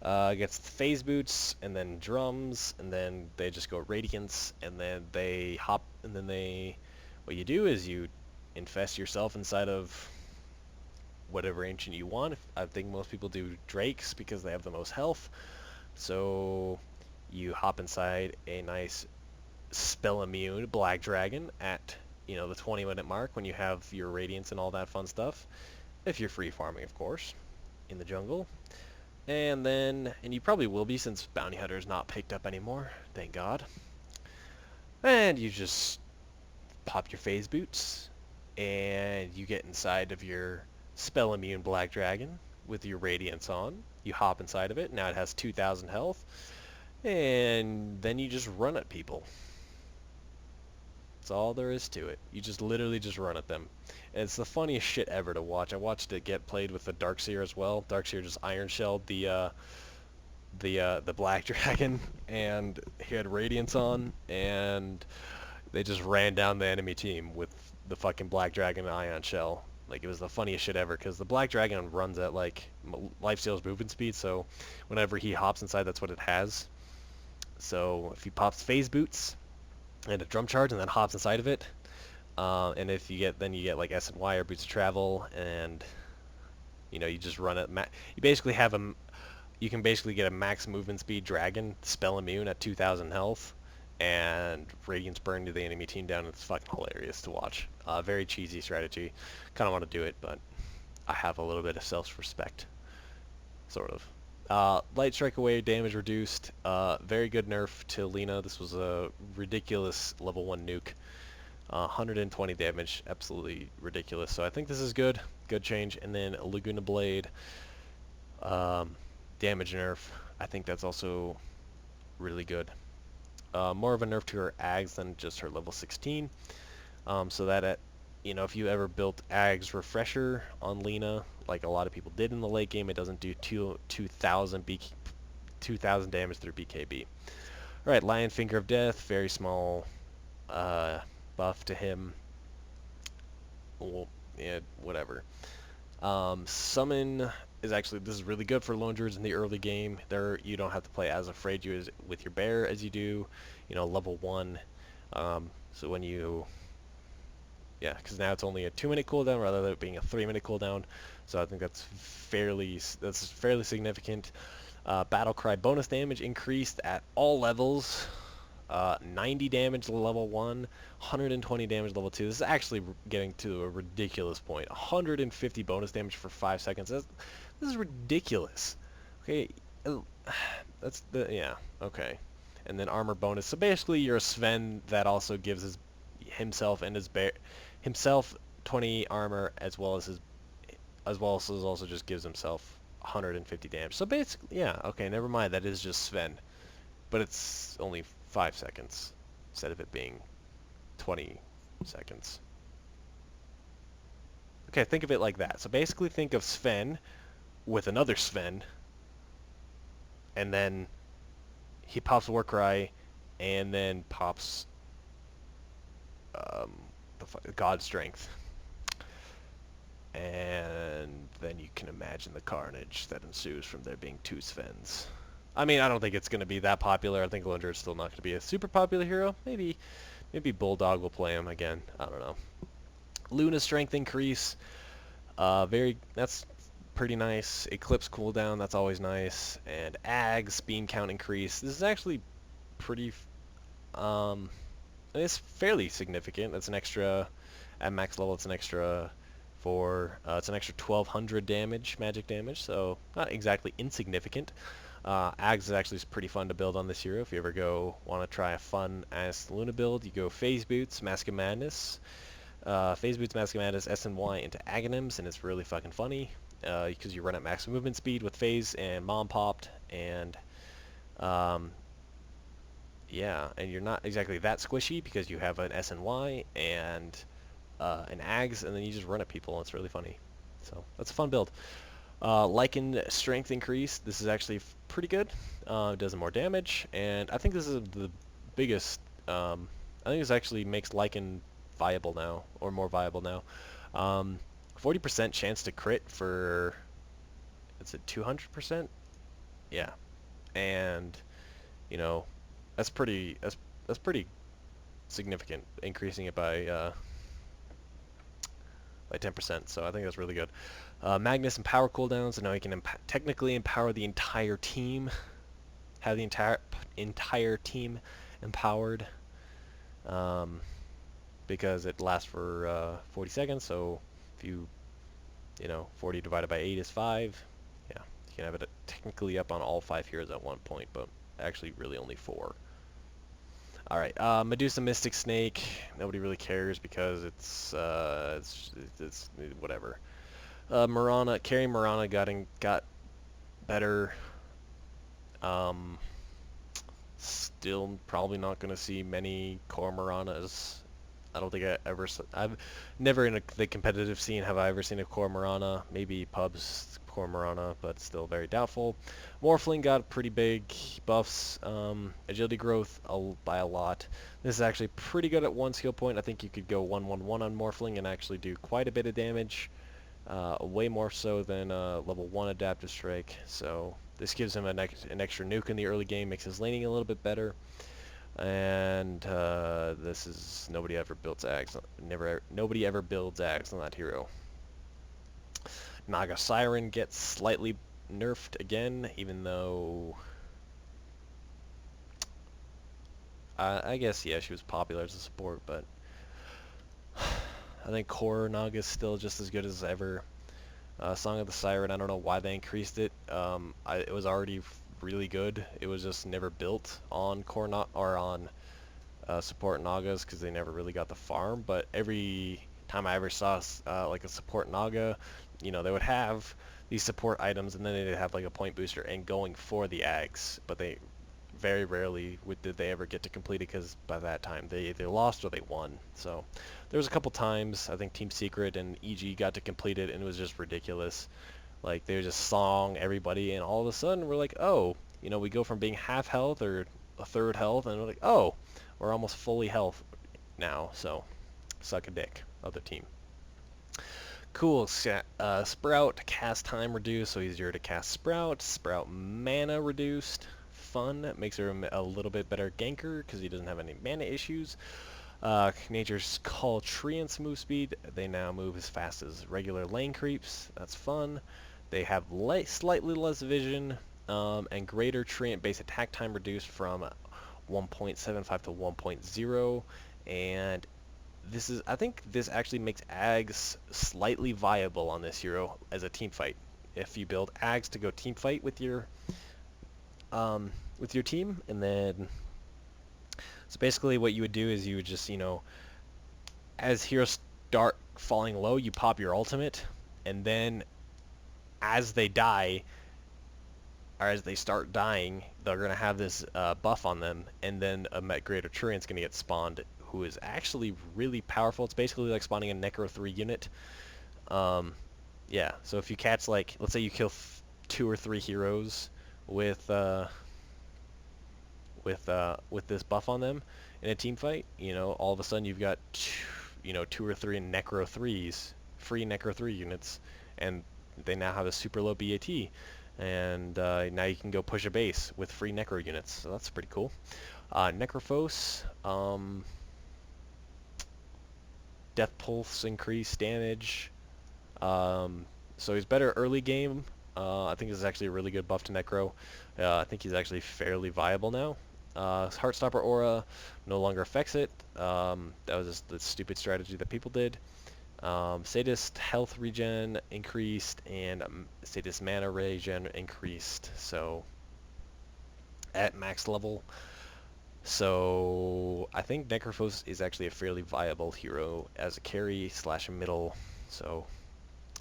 Gets phase boots, and then drums, and then they just go radiance, and then they hop, and then they... What you do is you infest yourself inside of whatever ancient you want. I think most people do drakes because they have the most health. So you hop inside a nice spell immune black dragon at the 20-minute mark when you have your radiance and all that fun stuff. If you're free farming, of course, in the jungle. And you probably will be since Bounty Hunter is not picked up anymore, thank God. And you just pop your phase boots, and you get inside of your spell immune black dragon with your radiance on. You hop inside of it. Now it has 2,000 health, and then you just run at people. That's all there is to it. You just literally just run at them. And it's the funniest shit ever to watch. I watched it get played with the Darkseer as well. Darkseer just iron shelled the black dragon, and he had radiance on, and they just ran down the enemy team with the fucking black dragon ion shell. Like, it was the funniest shit ever, because the black dragon runs at like lifesteal's movement speed, so whenever he hops inside, that's what it has. So if he pops phase boots and a drum charge and then hops inside of it, and if you get, then you get like S and Y or boots of travel, and you just run at you basically have you can basically get a max movement speed dragon spell immune at 2,000 health, and radiance burn to the enemy team down. It's fucking hilarious to watch. Very cheesy strategy. Kind of want to do it, but I have a little bit of self-respect, sort of. Light strike away, damage reduced. Very good nerf to Lina. This was a ridiculous level 1 nuke. 120 damage, absolutely ridiculous. So I think this is good. Good change. And then Laguna Blade, damage nerf. I think that's also really good. More of a nerf to her Ags than just her level 16. So that if you ever built Ags Refresher on Lina, like a lot of people did in the late game, it doesn't do 2,000 damage through BKB. Alright, Lion Finger of Death, very small buff to him. Well, yeah, whatever. Summon is actually, this is really good for lone druids in the early game. There, you don't have to play as afraid with your bear as you do, level 1. So when you... Yeah, because now it's only a 2-minute cooldown rather than it being a 3-minute cooldown. So I think that's fairly significant. Battle Cry bonus damage increased at all levels. 90 damage level 1, 120 damage level 2. This is actually getting to a ridiculous point. 150 bonus damage for 5 seconds. This is ridiculous. Okay, yeah, okay. And then armor bonus. So basically you're a Sven that also gives himself and his bear... Himself 20 armor, as well as also just gives himself 150 damage. So basically, yeah, okay, never mind, that is just Sven. But it's only 5 seconds instead of it being 20 seconds. Okay, think of it like that. So basically think of Sven with another Sven, and then he pops Warcry, and then pops God Strength. And then you can imagine the carnage that ensues from there being 2 Svens. I mean, I don't think it's going to be that popular. I think Lundra is still not going to be a super popular hero. Maybe Bulldog will play him again. I don't know. Luna Strength increase. That's pretty nice. Eclipse cooldown, that's always nice. And Ags beam count increase. This is actually pretty... it's fairly significant. That's an extra... At max level, it's an extra... it's an extra 1,200 damage, magic damage, so not exactly insignificant. Ags is actually pretty fun to build on this hero. If you ever want to try a fun ass Luna build, you go Phase Boots, Mask of Madness. Phase Boots, Mask of Madness, S and Y into Aghanims, and it's really fucking funny because you run at max movement speed with Phase and Mom Popped, and yeah, and you're not exactly that squishy because you have an S and Y and an Ags, and then you just run at people, and it's really funny. So that's a fun build. Lichen strength increase. This is actually pretty good. It does more damage, and I think this is the biggest. I think this actually makes Lichen viable now, or more viable now. 40% chance to crit for. It's at 200%. Yeah, and you know, that's pretty significant, increasing it by 10%. So I think that's really good. Magnus and power cooldowns, and now you can technically empower the entire team, have the entire team empowered, um, because it lasts for 40 seconds. So if you know, 40 divided by 8 is 5. Yeah, you can have it technically up on all 5 heroes at one point, but actually really only 4. All right, Medusa, Mystic, Snake. Nobody really cares because it's whatever. Mirana, carrying Mirana got better. Um, Still probably not going to see many core Miranas. I don't think I've never in the competitive scene have I ever seen a core Mirana. Maybe pubs core Mirana, but still very doubtful. Morphling got pretty big buffs. Agility growth by a lot. This is actually pretty good at one skill point. I think you could go 1-1-1 on Morphling and actually do quite a bit of damage. Way more so than level 1 Adaptive Strike. So this gives him an extra nuke in the early game, makes his laning a little bit better. And this is nobody ever builds Ags. Nobody ever builds Ags on that hero. Naga Siren gets slightly nerfed again, even though I guess yeah, she was popular as a support, but I think core Naga is still just as good as ever. Song of the Siren, I don't know why they increased it. It was already really good. It was just never built on core or on support Nagas because they never really got the farm. But every time I ever saw like a support Naga, you know, they would have these support items and then they'd have like a point booster and going for the Ags. But they very rarely did they ever get to complete it because by that time they either lost or they won. So there was a couple times I think Team Secret and EG got to complete it and it was just ridiculous. Like they just song everybody and all of a sudden we're like, oh, you know, we go from being half health or a third health and we're like, oh, we're almost fully health now. So suck a dick, other team. Cool. Sprout cast time reduced, so easier to cast Sprout. Sprout mana reduced. Fun. Makes her a little bit better ganker because he doesn't have any mana issues. Nature's Call Treants move speed. They now move as fast as regular lane creeps. That's fun. They have slightly less vision and greater Treant base attack time reduced from 1.75 to 1.0. And I think this actually makes Ags slightly viable on this hero as a team fight. If you build Ags to go team fight with your team, and then so basically what you would do is you would just, you know, as heroes start falling low, you pop your ultimate, and then as they die or as they start dying, they're gonna have this buff on them, and then a Greater Turian's gonna get spawned, who is actually really powerful. It's basically like spawning a Necro 3 unit. Yeah, so if you catch, like, let's say you kill 2 or 3 heroes with this buff on them in a team fight, you know, all of a sudden you've got 2 or 3 Necro 3s, free Necro 3 units, and they now have a super low BAT, and now you can go push a base with free Necro units, so that's pretty cool. Necrophos, Death Pulse increased damage, so he's better early game. I think this is actually a really good buff to Necro. I think he's actually fairly viable now. Heartstopper Aura no longer affects it. That was just the stupid strategy that people did. Sadist health regen increased, and Sadist mana regen increased, so at max level. So I think Necrophos is actually a fairly viable hero as a carry / middle, so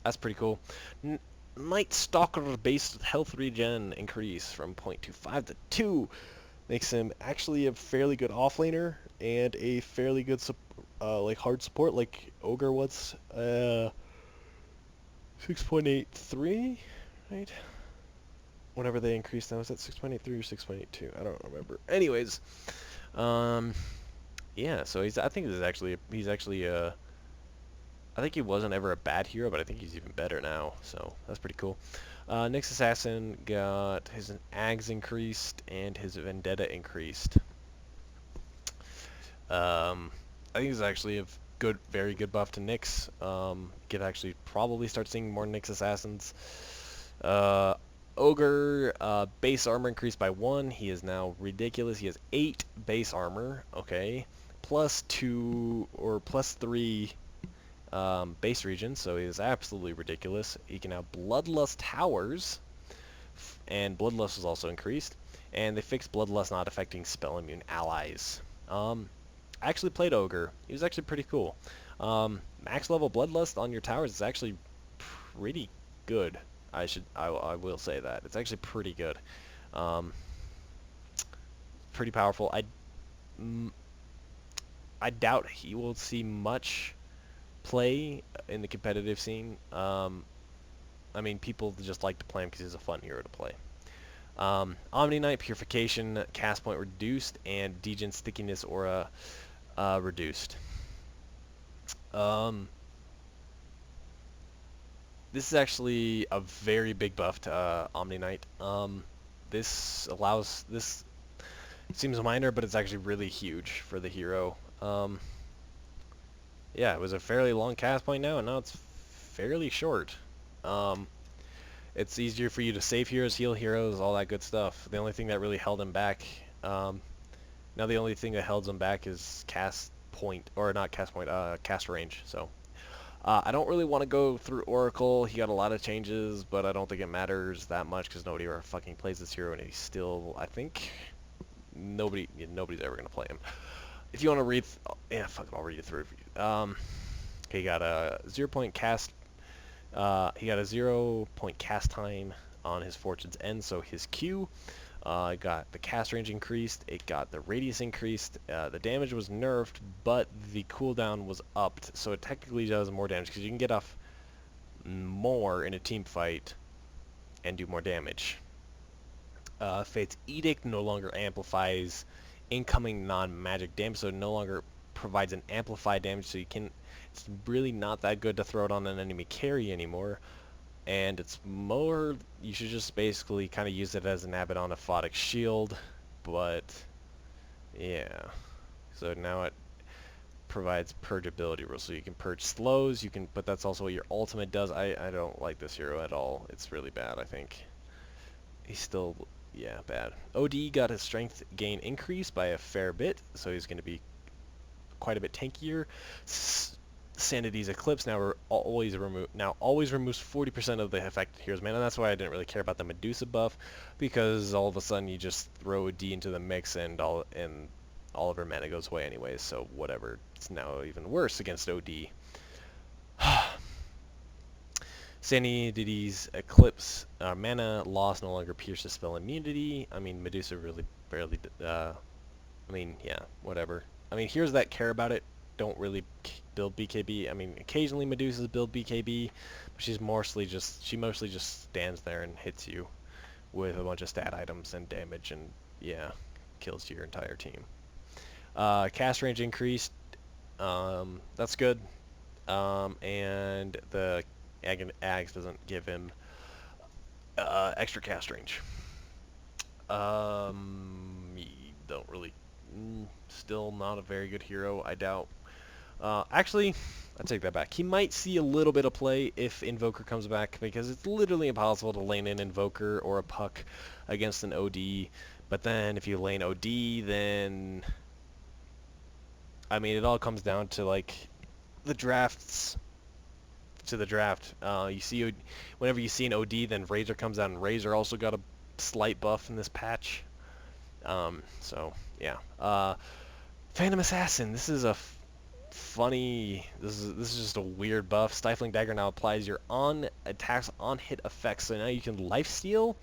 that's pretty cool. Night Stalker based health regen increase from 0.25 to 2 makes him actually a fairly good offlaner and a fairly good like hard support, like Ogre was 6.83, right? Whenever they increased that, was that 6.83 or 6.82? I don't remember. Anyways, yeah. So I think he's actually I think he wasn't ever a bad hero, but I think he's even better now, so that's pretty cool. Nyx Assassin got his Ags increased and his Vendetta increased. I think it's actually a good, very good buff to Nyx. You could actually probably start seeing more Nyx Assassins. Ogre, base armor increased by 1. He is now ridiculous. He has 8 base armor, okay, plus 2 or plus 3 base region, so he is absolutely ridiculous. He can have Bloodlust Towers, and Bloodlust was also increased, and they fixed Bloodlust not affecting spell immune allies. I actually played Ogre. He was actually pretty cool. Max level Bloodlust on your towers is actually pretty good. I will say that. It's actually pretty good. Pretty powerful. I doubt he will see much play in the competitive scene. I mean, people just like to play him because he's a fun hero to play. Omni Knight, Purification, cast point reduced, and Degen Stickiness Aura reduced. This is actually a very big buff to Omni Knight. This seems minor, but it's actually really huge for the hero. Yeah, it was a fairly long cast point now, and now it's fairly short. It's easier for you to save heroes, heal heroes, all that good stuff. The only thing that really held him back, now the only thing that held him back is cast point, or not cast point, cast range. So I don't really want to go through Oracle. He got a lot of changes, but I don't think it matters that much because nobody ever fucking plays this hero, and he's still, I think, nobody's ever gonna play him. If you want to read, yeah, fuck it, I'll read it through. He got a 0-point cast. He got a 0-point cast time on his Fortune's End, so his Q got the cast range increased, it got the radius increased, the damage was nerfed, but the cooldown was upped, so it technically does more damage, because you can get off more in a team fight and do more damage. Fate's Edict no longer amplifies incoming non-magic damage, so it no longer provides an amplified damage, so it's really not that good to throw it on an enemy carry anymore. And it's more, you should just basically kind of use it as an Abaddon Aphotic shield, but yeah. So now it provides purge ability rules, so you can purge slows, but that's also what your ultimate does. I don't like this hero at all. It's really bad, I think. He's still, yeah, bad. OD got his strength gain increased by a fair bit, so he's going to be quite a bit tankier. Sanity's Eclipse now always removes 40% of the affected hero's mana. That's why I didn't really care about the Medusa buff, because all of a sudden you just throw OD into the mix and all of her mana goes away anyways. So whatever. It's now even worse against OD. Sanity's Eclipse mana loss no longer pierces spell immunity. I mean, Medusa really barely. I mean, yeah, whatever. I mean, heroes that care about it don't really build BKB. I mean, occasionally Medusas build BKB, but she mostly just stands there and hits you with a bunch of stat items and damage, and yeah, kills your entire team. Cast range increased. That's good. And the Ags doesn't give him extra cast range. Don't really. Still not a very good hero, I doubt. Actually, I take that back. He might see a little bit of play if Invoker comes back, because it's literally impossible to lane an Invoker or a Puck against an OD. But then if you lane OD, then I mean, it all comes down to like the drafts. To the draft, you see, whenever you see an OD, then Razor comes out, and Razor also got a slight buff in this patch. So yeah. Phantom Assassin. This is a funny. This is just a weird buff. Stifling Dagger now applies your attacks on hit effects. So now you can lifesteal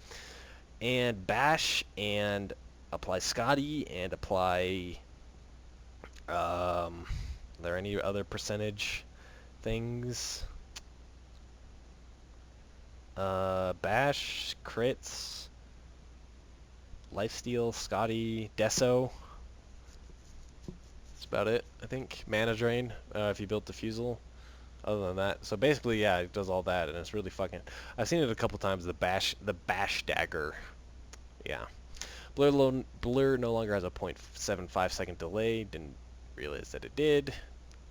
and bash and apply Scotty and apply. Are there any other percentage things? Bash, crits, lifesteal, Scotty, Deso. That's about it, I think. Mana drain, if you built Diffusal. Other than that, so basically, yeah, it does all that, and it's really fucking. I've seen it a couple times. The bash dagger. Yeah. Blur no longer has a 0.75 second delay. Didn't realize that it did.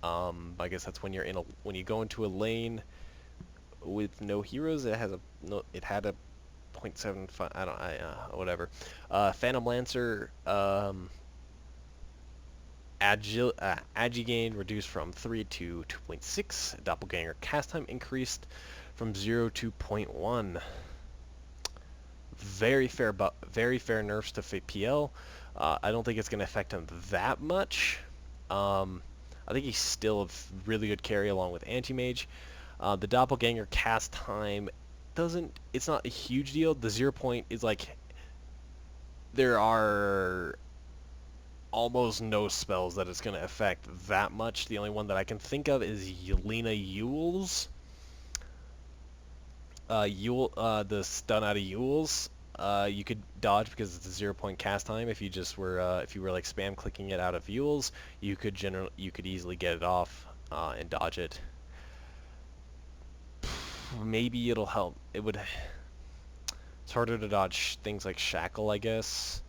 I guess that's when when you go into a lane with no heroes. It has a no. It had a 0.75. I don't. Whatever. Phantom Lancer. Agi gain reduced from 3 to 2.6. Doppelganger cast time increased from 0 to 0.1. Very fair nerfs to PL. I don't think it's going to affect him that much. I think he's still a really good carry along with Anti-Mage. The Doppelganger cast time it's not a huge deal. The 0 point is like, there are almost no spells that it's going to affect that much. The only one that I can think of is Yelena Yule's. The stun out of Yule's. You could dodge because it's a 0 point cast time. If you were like spam clicking it out of Yule's, you could easily get it off and dodge it. Maybe it'll help. It's harder to dodge things like Shackle, I guess.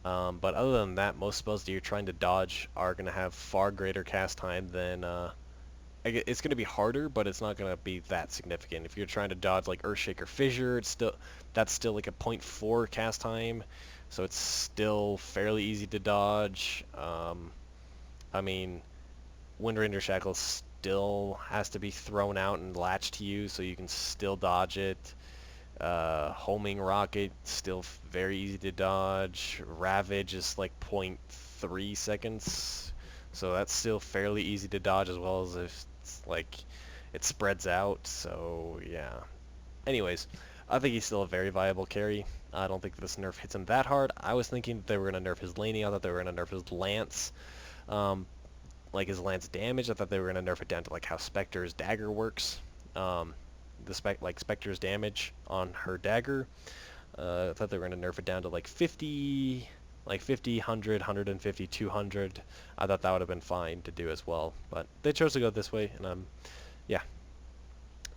But other than that, most spells that you're trying to dodge are going to have far greater cast time than... it's going to be harder, but it's not going to be that significant. If you're trying to dodge like Earthshaker Fissure, that's still like a 0.4 cast time, so it's still fairly easy to dodge. I mean, Windranger Shackle still has to be thrown out and latched to you, so you can still dodge it. Homing Rocket, still very easy to dodge. Ravage is like 0.3 seconds, so that's still fairly easy to dodge, as well as if it's like it spreads out. So yeah. Anyways, I think he's still a very viable carry. I don't think this nerf hits him that hard. I was thinking that they were going to nerf his laning. I thought they were going to nerf his lance. Like his lance damage. I thought they were going to nerf it down to like how Spectre's dagger works. Spectre's damage on her dagger. I thought they were going to nerf it down to like 50, 100, 150, 200. I thought that would have been fine to do as well, but they chose to go this way, and yeah,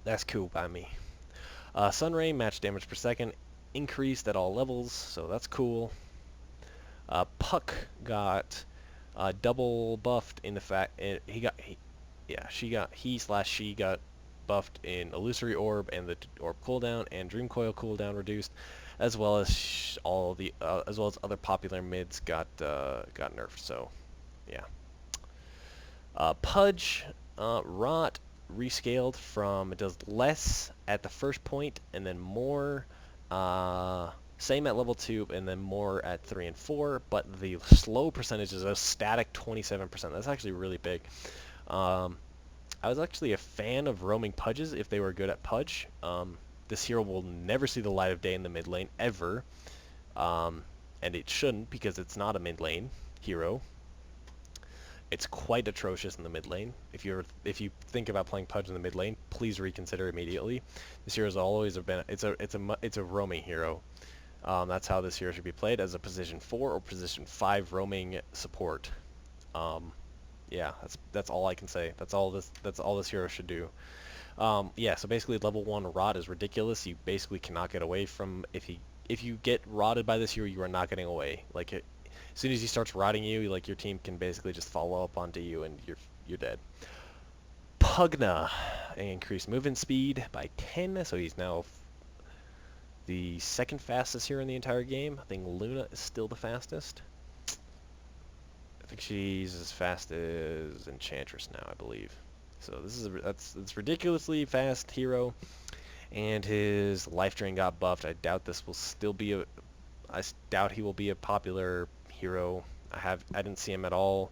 that's cool by me. Sunray match damage per second increased at all levels, so that's cool. Puck got double buffed in the fact she got buffed in Illusory Orb and the Orb cooldown and Dream Coil cooldown reduced, as well as other popular mids got nerfed. So, yeah. Pudge Rot rescaled from, it does less at the first point and then more. Same at level 2 and then more at 3 and 4, but the slow percentage is a static 27%. That's actually really big. I was actually a fan of roaming Pudges if they were good at Pudge. This hero will never see the light of day in the mid lane, ever. And it shouldn't, because it's not a mid lane hero. It's quite atrocious in the mid lane. If you think about playing Pudge in the mid lane, please reconsider immediately. This hero has always been it's a roaming hero. That's how this hero should be played, as a position 4 or position 5 roaming support. Yeah, that's all I can say. That's all this hero should do. Yeah, so basically level 1 rot is ridiculous. You basically cannot get away from, if you get rotted by this hero, you are not getting away. Like as soon as he starts rotting you, like your team can basically just follow up onto you and you're dead. Pugna increased movement speed by 10, so he's now the second fastest hero in the entire game. I think Luna is still the fastest. I think she's as fast as Enchantress now, I believe. So that's ridiculously fast hero, and his life drain got buffed. I doubt he will be a popular hero. I didn't see him at all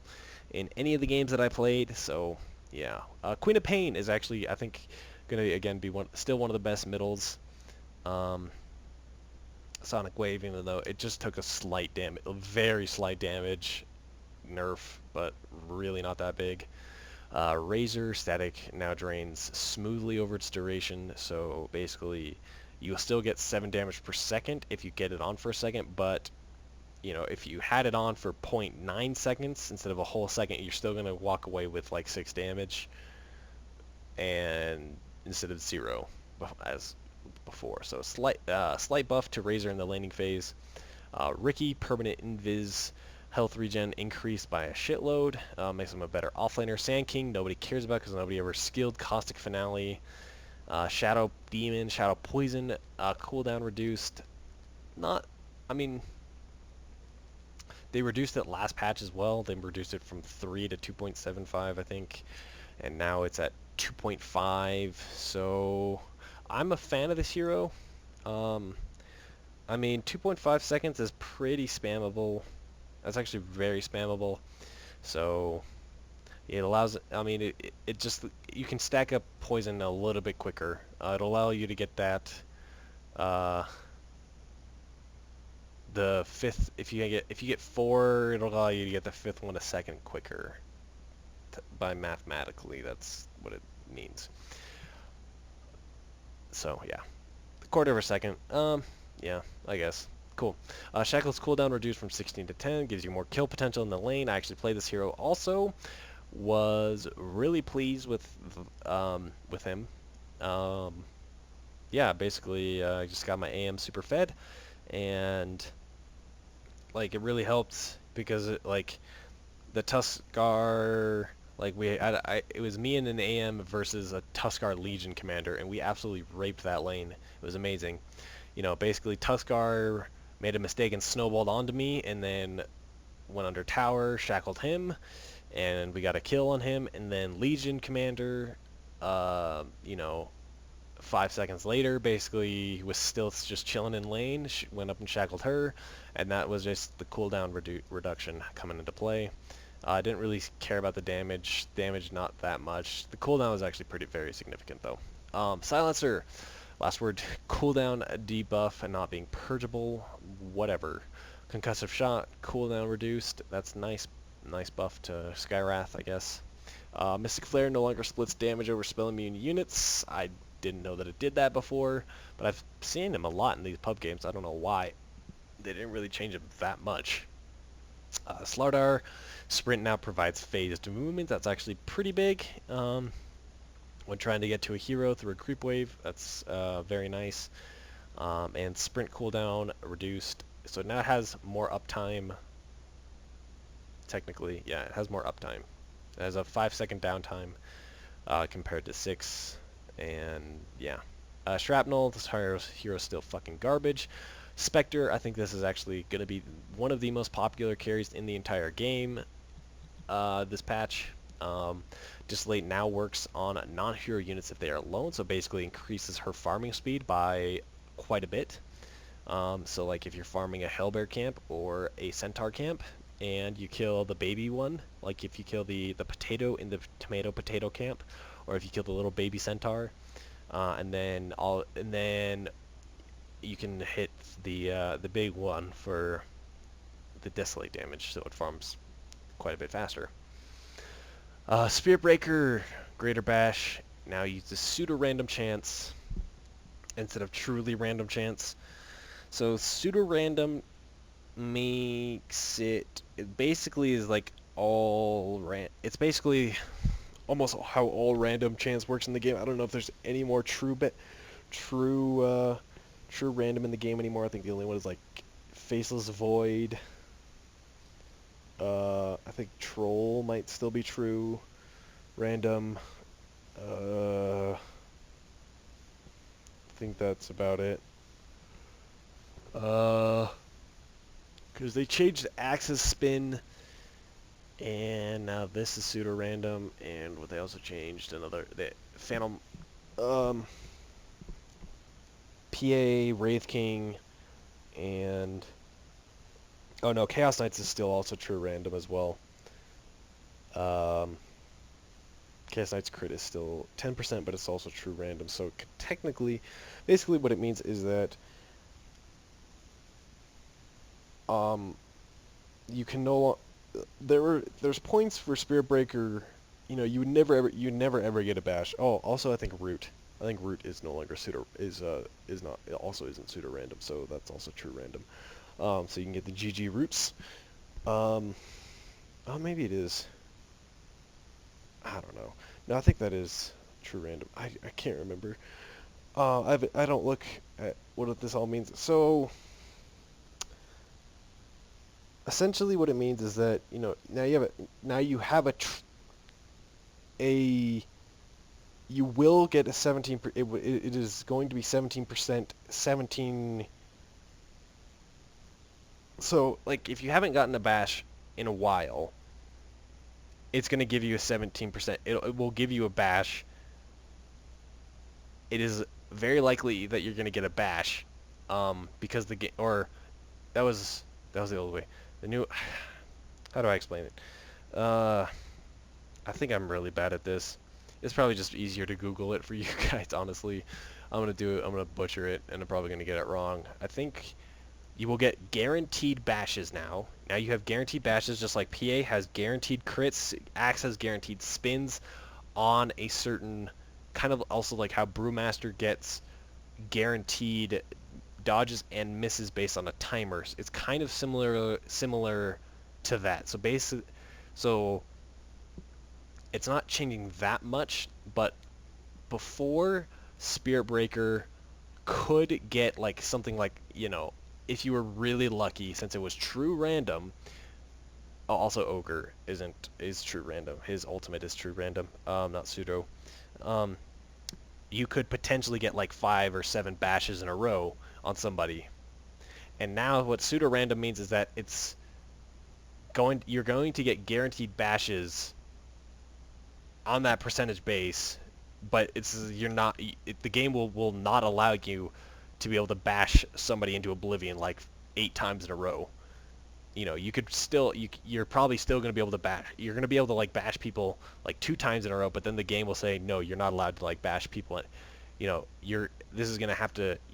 in any of the games that I played. So yeah, Queen of Pain is actually, I think, gonna again be still one of the best middles. Sonic Wave, even though it just took a very slight damage nerf, but really not that big. Razor static now drains smoothly over its duration, so basically you'll still get 7 damage per second if you get it on for a second, but you know, if you had it on for 0.9 seconds instead of a whole second, you're still going to walk away with like 6 damage. and instead of 0 as before. So slight buff to Razor in the laning phase. Ricky, permanent invis, health regen increased by a shitload. Makes him a better offlaner. Sand King, nobody cares about because nobody ever skilled. Caustic Finale. Shadow Demon, Shadow Poison, cooldown reduced. Not, I mean, they reduced it last patch as well. They reduced it from 3 to 2.75, I think. And now it's at 2.5. So I'm a fan of this hero. I mean, 2.5 seconds is pretty spammable. That's actually very spammable. So it allows, I mean, it just, you can stack up poison a little bit quicker. It'll allow you to get that, the fifth, if you get 4, it'll allow you to get the 5th one a second quicker. By mathematically, that's what it means. So yeah, a quarter of a second. Yeah, I guess. Cool. Shackle's cooldown reduced from 16 to 10, gives you more kill potential in the lane. I actually played this hero also. Was really pleased with him. Yeah, basically, I just got my AM super fed, and like it really helped because like the Tuskar, like it was me and an AM versus a Tuskar Legion commander, and we absolutely raped that lane. It was amazing. You know, basically Tuskar made a mistake and snowballed onto me, and then went under tower, shackled him, and we got a kill on him. And then Legion commander, you know, 5 seconds later, basically was still just chilling in lane, went up and shackled her, and that was just the cooldown reduction coming into play. I didn't really care about the damage. Damage not that much. The cooldown was actually very significant though. Silencer, last word, cooldown debuff and not being purgeable, whatever. Concussive shot, cooldown reduced. That's nice buff to Skywrath, I guess. Mystic Flare no longer splits damage over spell immune units. I didn't know that it did that before, but I've seen him a lot in these pub games. I don't know why. They didn't really change him that much. Slardar, sprint now provides phased movement. That's actually pretty big. When trying to get to a hero through a creep wave, that's very nice. And sprint cooldown reduced. So now it has more uptime. Technically, yeah, it has more uptime. It has a 5-second downtime compared to 6. And yeah, Shrapnel, this hero's still fucking garbage. Spectre, I think this is actually going to be one of the most popular carries in the entire game this patch. Dislate now works on non-hero units if they are alone, so basically increases her farming speed by quite a bit. So like if you're farming a Hellbear camp or a Centaur camp, and you kill the baby one, like if you kill the potato in the tomato potato camp, or if you kill the little baby centaur, and then you can hit the big one for the desolate damage, so it farms quite a bit faster. Spirit Breaker, Greater Bash now uses pseudo random chance instead of truly random chance. So pseudo random makes it basically is like it's basically almost how all random chance works in the game. I don't know if there's any more true random in the game anymore. I think the only one is like Faceless Void. I think Troll might still be true random. I think that's about it. Because they changed Axis Spin, and now this is pseudo random, and what they also changed the Phantom, PA Wraith King, and oh no, Chaos Knights is still also true random as well. Chaos Knight's crit is still 10%, but it's also true random. So technically, basically what it means is that you can there's points for Spirit Breaker, you know, you never ever get a bash. Oh, also I think Root is no longer isn't pseudo random, so that's also true random. So you can get the GG Roots. Oh, maybe it is. I don't know. No, I think that is True random. I can't remember. I don't look at what this all means. So essentially, what it means is that now you have a you will get a 17. It is going to be 17%. 17. So like if you haven't gotten a bash in a while, it's going to give you a 17%. It will give you a bash. It is very likely that you're going to get a bash, because the game or that was the old way. The new how do I explain it? I think I'm really bad at this. It's probably just easier to Google it for you guys. Honestly, I'm gonna butcher it, and I'm probably gonna get it wrong. I think you will get guaranteed bashes now. Now you have guaranteed bashes, just like PA has guaranteed crits. Axe has guaranteed spins on a certain kind of also like how Brewmaster gets guaranteed dodges and misses based on a timer. It's kind of similar to that. So it's not changing that much, but before Spirit Breaker could get like something like, if you were really lucky, since it was true random. Also Ogre is true random. His ultimate is true random, not pseudo. Um, you could potentially get like 5 or 7 bashes in a row on somebody. And now what pseudo random means is that you're going to get guaranteed bashes on that percentage base, but the game will not allow you to be able to bash somebody into oblivion like 8 times in a row. You could still you're probably still going to be able to bash. You're going to be able to like bash people like 2 times in a row, but then the game will say no, you're not allowed to like bash people. You're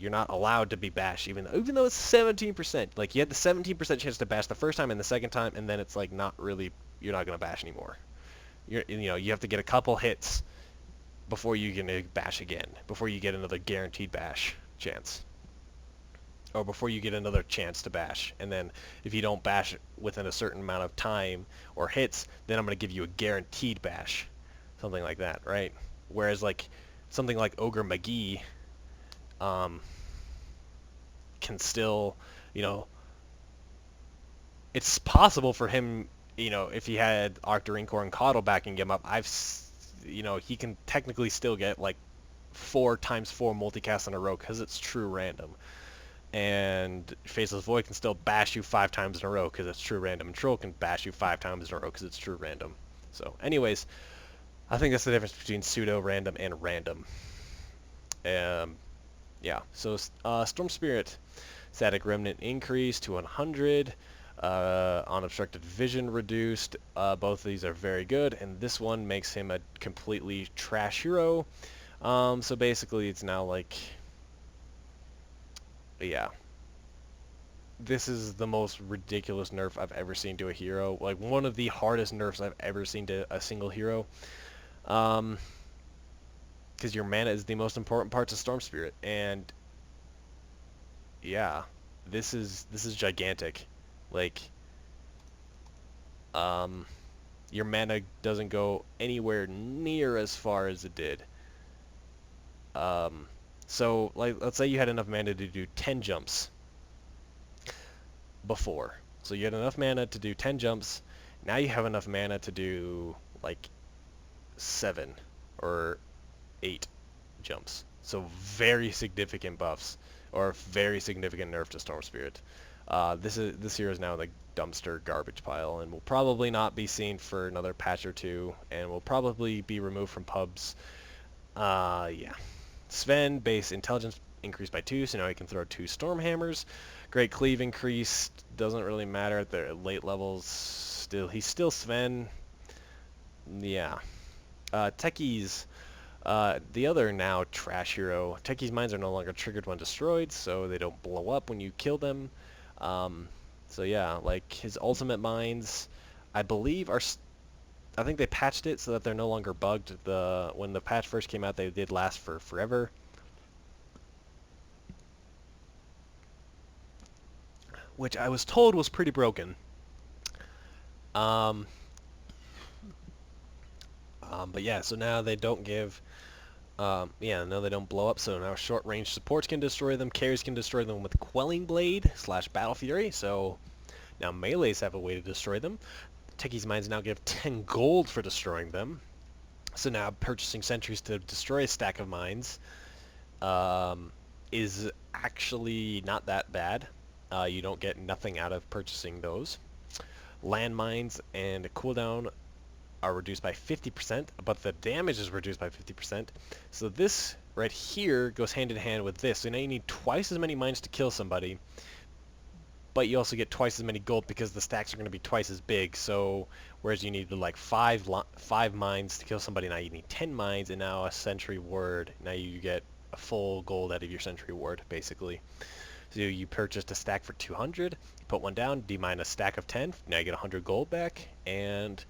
not allowed to be bashed even though it's 17%. Like you had the 17% chance to bash the first time and the second time, and then it's like not really, you're not going to bash anymore. You have to get a couple hits before you can bash again, before you get another guaranteed bash chance, or before you get another chance to bash. And then if you don't bash within a certain amount of time or hits, then I'm going to give you a guaranteed bash, something like that, right? Whereas like something like Ogre McGee can still, you know, it's possible for him, if he had Octarinkor and Coddle backing him up, he can technically still get like 4 times 4 multicasts in a row because it's true random. And Faceless Void can still bash you 5 times in a row because it's true random. And Troll can bash you 5 times in a row because it's true random. So anyways, I think that's the difference between pseudo random and random. Yeah, so Storm Spirit, Static Remnant increased to 100. Unobstructed Vision reduced. Both of these are very good, and this one makes him a completely trash hero. So basically it's now like, yeah, this is the most ridiculous nerf I've ever seen to a hero. Like one of the hardest nerfs I've ever seen to a single hero. Because your mana is the most important part to Storm Spirit, and yeah, this is gigantic. Like, your mana doesn't go anywhere near as far as it did. So like, let's say you had enough mana to do 10 jumps before. So you had enough mana to do 10 jumps. Now you have enough mana to do like 7 or 8 jumps. So very significant buffs, or very significant nerf to Storm Spirit. This hero is now in the dumpster garbage pile, and will probably not be seen for another patch or 2, and will probably be removed from pubs. Yeah. Sven, base intelligence increased by 2, so now he can throw 2 storm hammers. Great cleave increased, doesn't really matter at the late levels. He's still Sven. Yeah. Techies, the other now trash hero. Techie's mines are no longer triggered when destroyed, so they don't blow up when you kill them. So yeah, like his ultimate mines, I believe I think they patched it so that they're no longer bugged. When the patch first came out, they did last for forever. Which I was told was pretty broken. But yeah, so now they don't give Yeah, no, they don't blow up, so now short-range supports can destroy them, carries can destroy them with Quelling Blade / Battle Fury, so now melees have a way to destroy them. Techie's Mines now give 10 gold for destroying them, so now purchasing sentries to destroy a stack of mines is actually not that bad. You don't get nothing out of purchasing those. Landmines and cooldown are reduced by 50%, but the damage is reduced by 50%. So this right here goes hand in hand with this. So now you need twice as many mines to kill somebody, but you also get twice as many gold because the stacks are going to be twice as big. So whereas you needed like five mines to kill somebody, now you need 10 mines, and now a sentry ward. Now you get a full gold out of your sentry ward, basically. So you purchased a stack for 200, put one down, demine a stack of 10, now you get 100 gold back, and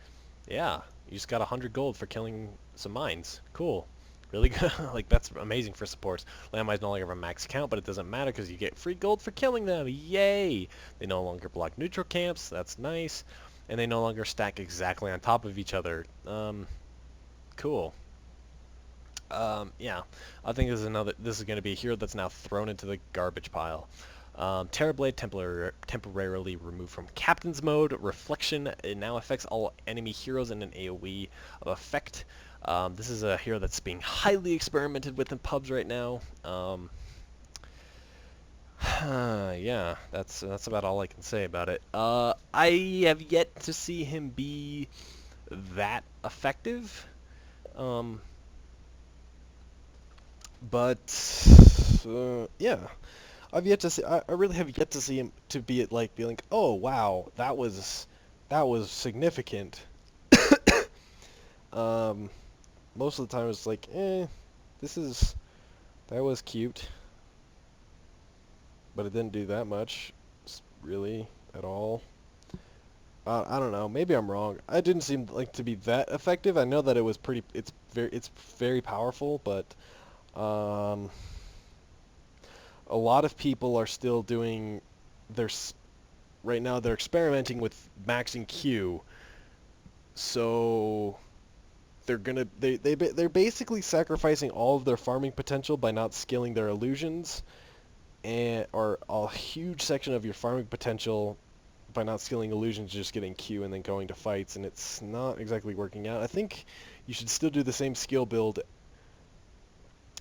yeah, you just got 100 gold for killing some mines. Cool. Really good. Like, that's amazing for supports. Landmines no longer have a max count, but it doesn't matter because you get free gold for killing them. Yay! They no longer block neutral camps. That's nice. And they no longer stack exactly on top of each other. Cool. Yeah, I think this is going to be a hero that's now thrown into the garbage pile. Terrorblade temporarily removed from Captain's Mode. Reflection, it now affects all enemy heroes in an AoE of effect. This is a hero that's being highly experimented with in pubs right now. Yeah, that's about all I can say about it. I have yet to see him be that effective. Um, but yeah, I've yet to see. I really have yet to see him to be like, be like, oh wow, that was significant. Um, most of the time it's like, this is that was cute, but it didn't do that much, really, at all. I don't know. Maybe I'm wrong. I didn't seem like to be that effective. I know that it was pretty. It's very powerful, but um, a lot of people are still doing their right now. They're experimenting with maxing Q, so they're basically sacrificing all of their farming potential by not skilling their illusions, and or a huge section of your farming potential by not skilling illusions, just getting Q and then going to fights, and it's not exactly working out. I think you should still do the same skill build.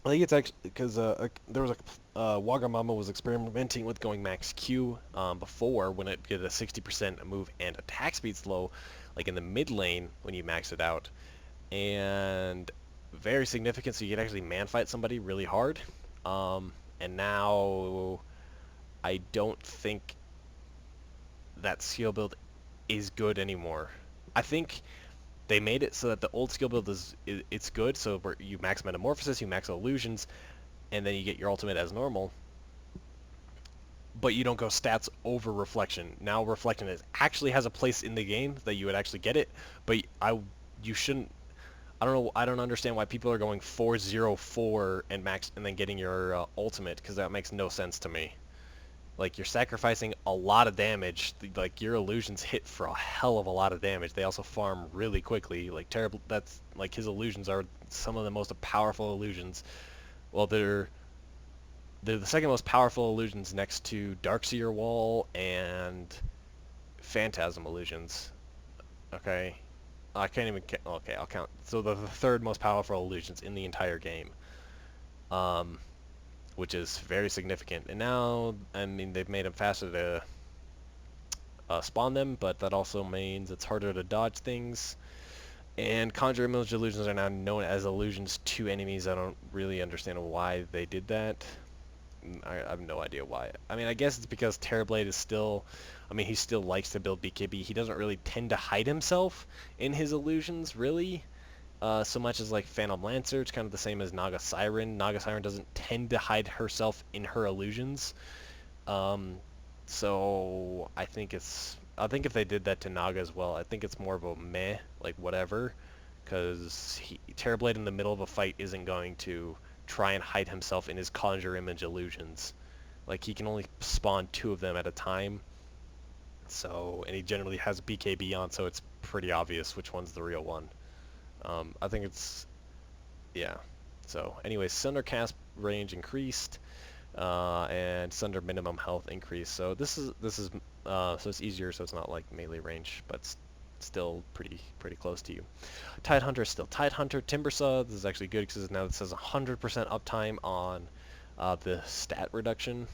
I think it's actually because there was Wagamama was experimenting with going max Q before when it did a 60% move and attack speed slow, like in the mid lane when you max it out, and very significant. So you could actually man fight somebody really hard. And now I don't think that skill build is good anymore. I think they made it so that the old skill build it's good. So where you max Metamorphosis, you max Illusions, and then you get your ultimate as normal. But you don't go stats over Reflection. Now Reflection actually has a place in the game that you would actually get it. But you shouldn't. I don't know. I don't understand why people are going 404 and max and then getting your ultimate, because that makes no sense to me. Like, you're sacrificing a lot of damage. Like, your illusions hit for a hell of a lot of damage. They also farm really quickly. Like, terrible. That's like his illusions are some of the most powerful illusions. Well, they're the second most powerful illusions next to Darkseer Wall and Phantasm illusions. Okay, I can't even. Okay, I'll count. So the third most powerful illusions in the entire game. Which is very significant. And now, I mean, they've made them faster to spawn them, but that also means it's harder to dodge things. And Conjure Image Illusions are now known as illusions to enemies. I don't really understand why they did that. I have no idea why. I mean, I guess it's because Terrorblade is still... I mean, he still likes to build BKB. He doesn't really tend to hide himself in his illusions, really. So much as like Phantom Lancer, it's kind of the same as Naga Siren. Naga Siren doesn't tend to hide herself in her illusions. So I think if they did that to Naga as well, I think it's more of a meh, like whatever, because Terrorblade in the middle of a fight isn't going to try and hide himself in his Conjure Image illusions. Like, he can only spawn 2 of them at a time. So, and he generally has BKB on, so it's pretty obvious which one's the real one. I think it's, yeah. So anyways, Sunder cast range increased, and Sunder minimum health increased. So so it's easier, so it's not like melee range, but still pretty close to you. Tidehunter is still Tidehunter. Timbersaw, this is actually good because now it says 100% uptime on the stat reduction,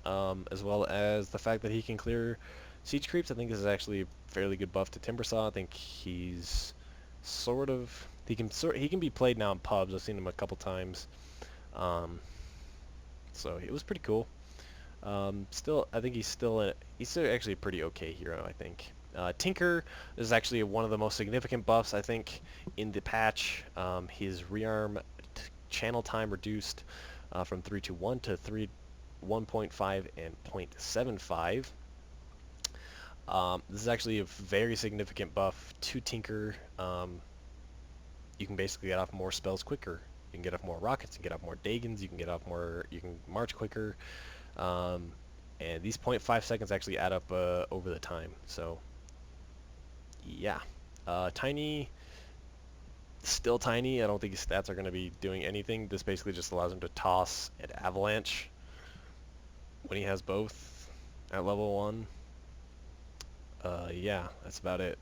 as well as the fact that he can clear siege creeps. I think this is actually a fairly good buff to Timbersaw. I think he's he can be played now in pubs. I've seen him a couple times. So it was pretty cool. I think he's still actually a pretty okay hero, I think. Tinker is actually one of the most significant buffs, I think, in the patch. His rearm channel time reduced from 3.21 to 1.5 and 0.75. This is actually a very significant buff to Tinker. You can basically get off more spells quicker. You can get off more rockets, you can get off more Dagons, you can march quicker. And these 0.5 seconds actually add up over the time. So, yeah. Tiny, still tiny. I don't think his stats are going to be doing anything. This basically just allows him to toss at Avalanche when he has both at level 1. Yeah, that's about it.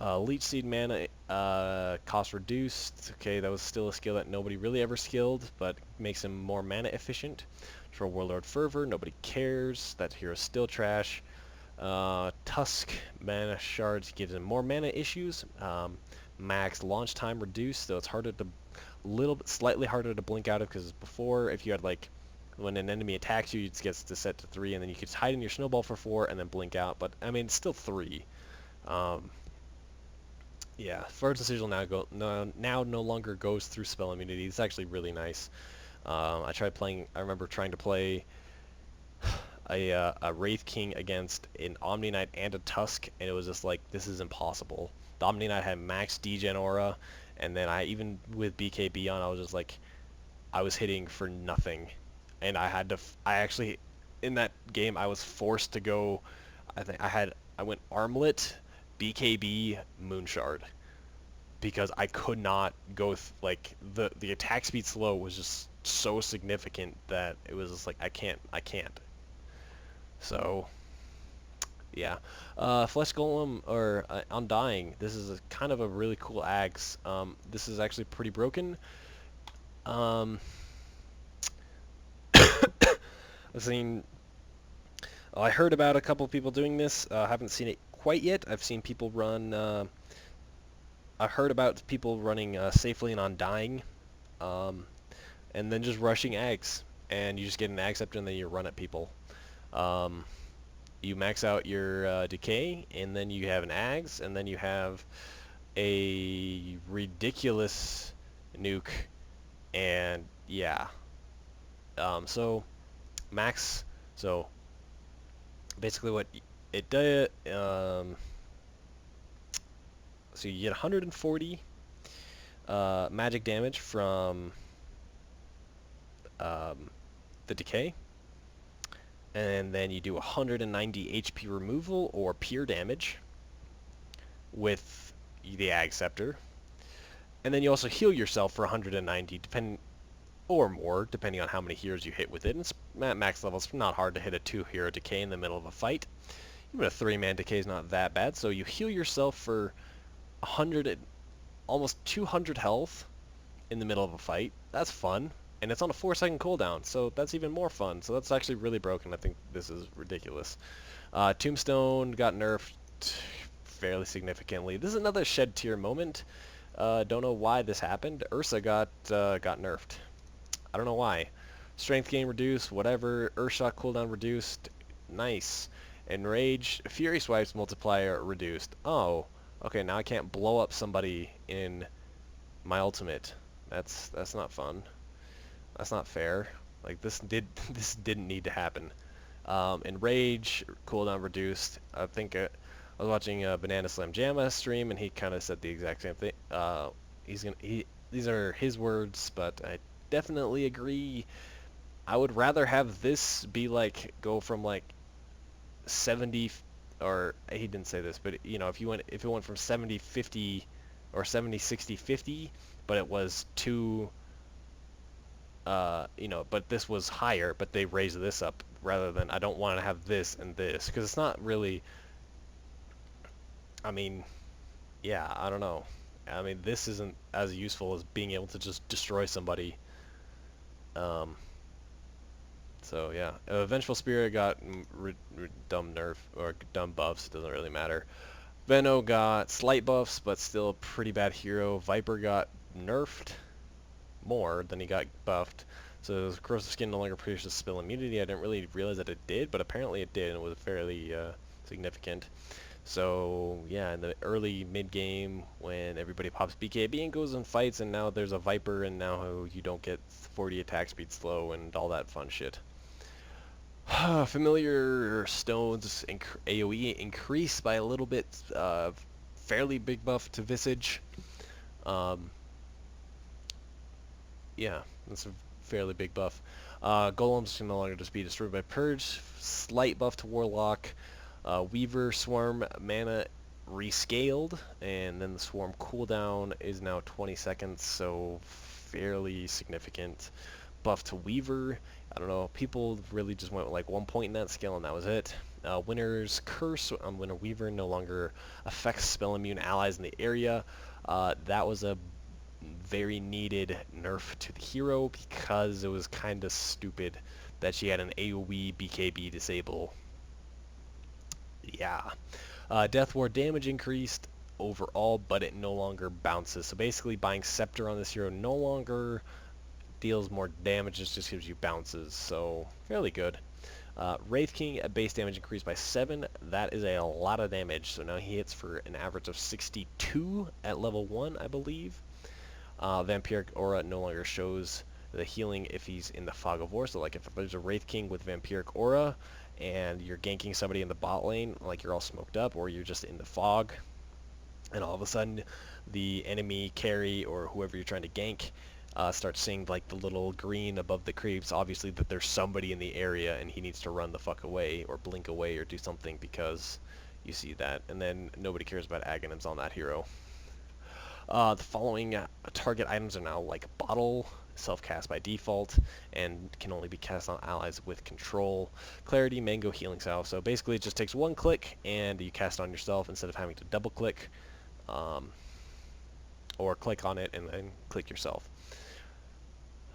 Leech Seed mana cost reduced. Okay, that was still a skill that nobody really ever skilled, but makes him more mana efficient. For Warlord Fervor, nobody cares. That hero's still trash. Tusk mana shards gives him more mana issues. Max launch time reduced, so it's slightly harder to blink out of, because before, if you had like when an enemy attacks you, it gets to set to 3, and then you could hide in your snowball for 4 and then blink out. But I mean, it's still 3. Yeah, Frozen Sigil now no longer goes through spell immunity. It's actually really nice. I remember trying to play a Wraith King against an Omni Knight and a Tusk, and it was just like, this is impossible. The Omni Knight had max degen aura, and then even with BKB on, I was just like, I was hitting for nothing. And I actually, in that game, I was forced to go, I went Armlet, BKB, Moonshard, because I could not go, the attack speed slow was just so significant that it was just like, I can't. So, yeah. Flesh Golem, or Undying, this is kind of a really cool axe. This is actually pretty broken. I've seen... I heard about a couple people doing this. I haven't seen it quite yet. I've seen people run... I heard about people running safely and Undying, and then just rushing Ags. And you just get an Ag Scepter and then you run at people. You max out your decay, and then you have an Ags, and then you have a ridiculous nuke, and yeah. So basically what it does, so you get 140 magic damage from the decay, and then you do 190 HP removal or pure damage with the Ag Scepter, and then you also heal yourself for 190 or more, depending on how many heroes you hit with it. And it's at max level, it's not hard to hit a 2-hero decay in the middle of a fight. Even a 3-man decay is not that bad, so you heal yourself for 100, almost 200 health in the middle of a fight. That's fun. And it's on a 4-second cooldown, so that's even more fun. So that's actually really broken. I think this is ridiculous. Tombstone got nerfed fairly significantly. This is another shed tier moment. Don't know why this happened. Ursa got nerfed. I don't know why. Strength gain reduced, whatever. Earthshock cooldown reduced. Nice. Enrage, Fury Swipes multiplier reduced. Oh, okay, now I can't blow up somebody in my ultimate. That's not fun. That's not fair. Like, this didn't need to happen. Enrage, cooldown reduced. I think I was watching Banana Slam Jamma stream, and he kind of said the exact same thing. These are his words, but I definitely agree. I would rather have this be go from 70, or he didn't say this, but you know, if it went from 70-50 or 70-60-50, but it was 2 you know, but this was higher, but they raised this up rather than I don't want to have this and this, because it's not really, I mean, yeah, I don't know. I mean, this isn't as useful as being able to just destroy somebody. Um, so yeah, Vengeful Spirit got dumb nerf or dumb buffs. It doesn't really matter. Venno got slight buffs, but still a pretty bad hero. Viper got nerfed more than he got buffed. So his corrosive skin no longer produces spill immunity. I didn't really realize that it did, but apparently it did, and it was fairly significant. So yeah, in the early mid game when everybody pops BKB and goes and fights, and now there's a Viper, and now you don't get 40 attack speed slow and all that fun shit. Familiar stones AoE increased by a little bit. Fairly big buff to Visage. Um, yeah, that's a fairly big buff. Golems can no longer just be destroyed by Purge. Slight buff to Warlock. Weaver Swarm mana rescaled, and then the Swarm cooldown is now 20 seconds, so fairly significant buff to Weaver. I don't know, people really just went with like 1 point in that skill, and that was it. Winter's Curse on Winter Weaver no longer affects spell immune allies in the area. That was a very needed nerf to the hero because it was kind of stupid that she had an AoE BKB disable. Yeah. Death Ward damage increased overall, but it no longer bounces. So basically buying Scepter on this hero no longer deals more damage, it just gives you bounces, so fairly good. Wraith King at base damage increased by 7. That is a lot of damage, so now he hits for an average of 62 at level 1, I believe. Vampiric Aura no longer shows the healing if he's in the Fog of War, so like if there's a Wraith King with Vampiric Aura, and you're ganking somebody in the bot lane, like you're all smoked up, or you're just in the fog, and all of a sudden the enemy carry or whoever you're trying to gank starts seeing like the little green above the creeps, obviously that there's somebody in the area and he needs to run the fuck away or blink away or do something because you see that, and then nobody cares about Aghanims on that hero. The following target items are now like Bottle, self-cast by default, and can only be cast on allies with control. Clarity, Mango, Healing Salve. So basically it just takes one click and you cast it on yourself instead of having to double click, or click on it and then click yourself.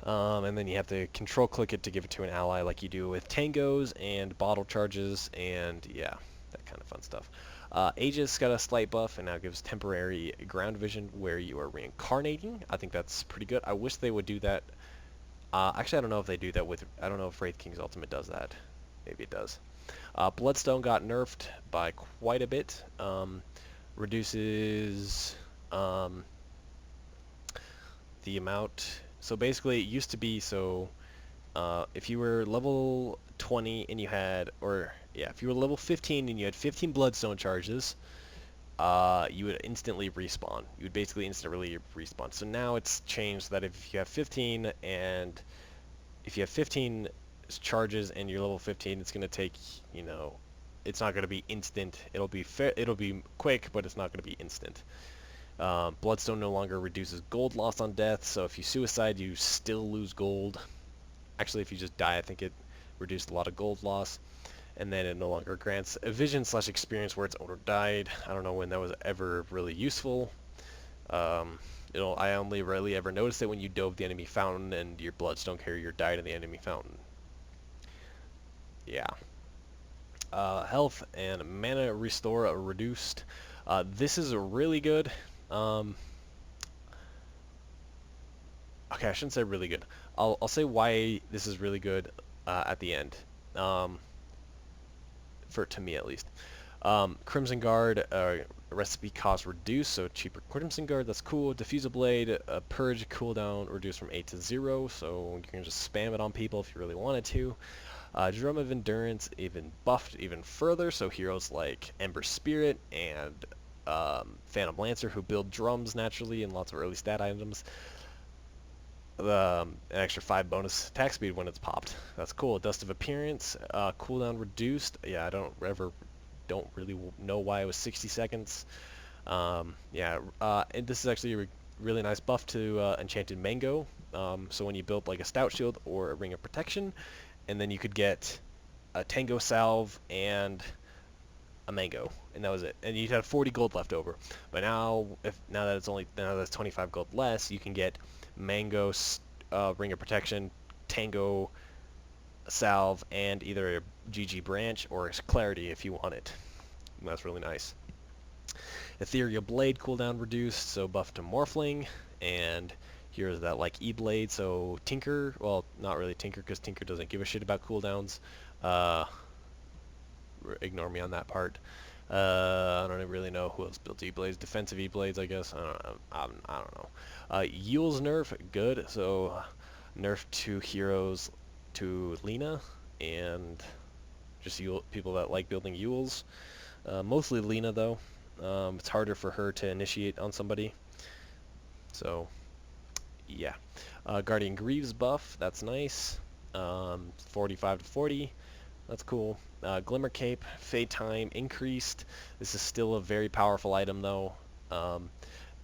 And then you have to control click it to give it to an ally like you do with tangos and bottle charges, and yeah, that kind of fun stuff. Aegis got a slight buff and now gives temporary ground vision where you are reincarnating. I think that's pretty good. I wish they would do that. Actually, I don't know if they do that with, I don't know if Wraith King's Ultimate does that. Maybe it does. Bloodstone got nerfed by quite a bit. Reduces the amount. So basically it used to be, so if you were level 20 and you had, or yeah, if you were level 15 and you had 15 Bloodstone charges, you would instantly respawn. You would basically instantly respawn. So now it's changed that if you have 15 and if you have 15 charges and you're level 15, it's going to take, you know, it's not going to be instant. It'll be quick, but it's not going to be instant. Bloodstone no longer reduces gold loss on death, so if you suicide, you still lose gold. Actually, if you just die, I think it reduced a lot of gold loss. And then it no longer grants a vision/experience where its owner died. I don't know when that was ever really useful. I only rarely ever noticed it when you dove the enemy fountain and your Bloodstone carrier died in the enemy fountain. Yeah. Health and mana restore are reduced. This is really good. Okay, I shouldn't say really good. I'll say why this is really good at the end. To me at least. Crimson Guard, recipe cost reduced, so cheaper Crimson Guard, that's cool. Diffuser Blade, Purge cooldown reduced from 8 to 0, so you can just spam it on people if you really wanted to. Drum of Endurance even buffed even further, so heroes like Ember Spirit and Phantom Lancer, who build drums naturally and lots of early stat items. An extra 5 bonus attack speed when it's popped. That's cool. Dust of Appearance, cooldown reduced. Yeah, I don't really know why it was 60 seconds. And this is actually really nice buff to Enchanted Mango. So when you build like a Stout Shield or a Ring of Protection, and then you could get a Tango Salve and a mango, and that was it. And you had 40 gold left over. But now that it's 25 gold less, you can get mango, Ring of Protection, Tango Salve, and either a GG Branch or a Clarity if you want it. And that's really nice. Ethereal Blade cooldown reduced, so buff to Morphling, and here's that like E-Blade, so Tinker, well, not really Tinker, because Tinker doesn't give a shit about cooldowns. Ignore me on that part. I don't really know who else built E-Blades. Defensive E-Blades, I guess. I don't know. Yule's nerf, good. So nerf 2 heroes to Lena, and just people that like building Yules. Mostly Lena, though. It's harder for her to initiate on somebody. So, yeah. Guardian Greaves buff, that's nice. 45 to 40. That's cool. Glimmer Cape, Fade Time increased. This is still a very powerful item though,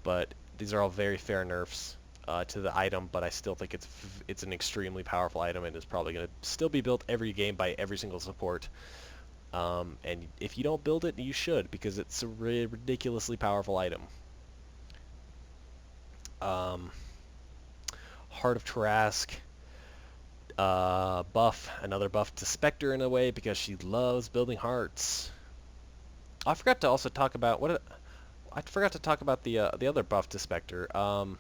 but these are all very fair nerfs to the item, but I still think it's an extremely powerful item and is probably going to still be built every game by every single support. And if you don't build it, you should, because it's a ridiculously powerful item. Heart of Trask. Another buff to Spectre in a way because she loves building hearts. I forgot to also talk about I forgot to talk about the other buff to Spectre. Where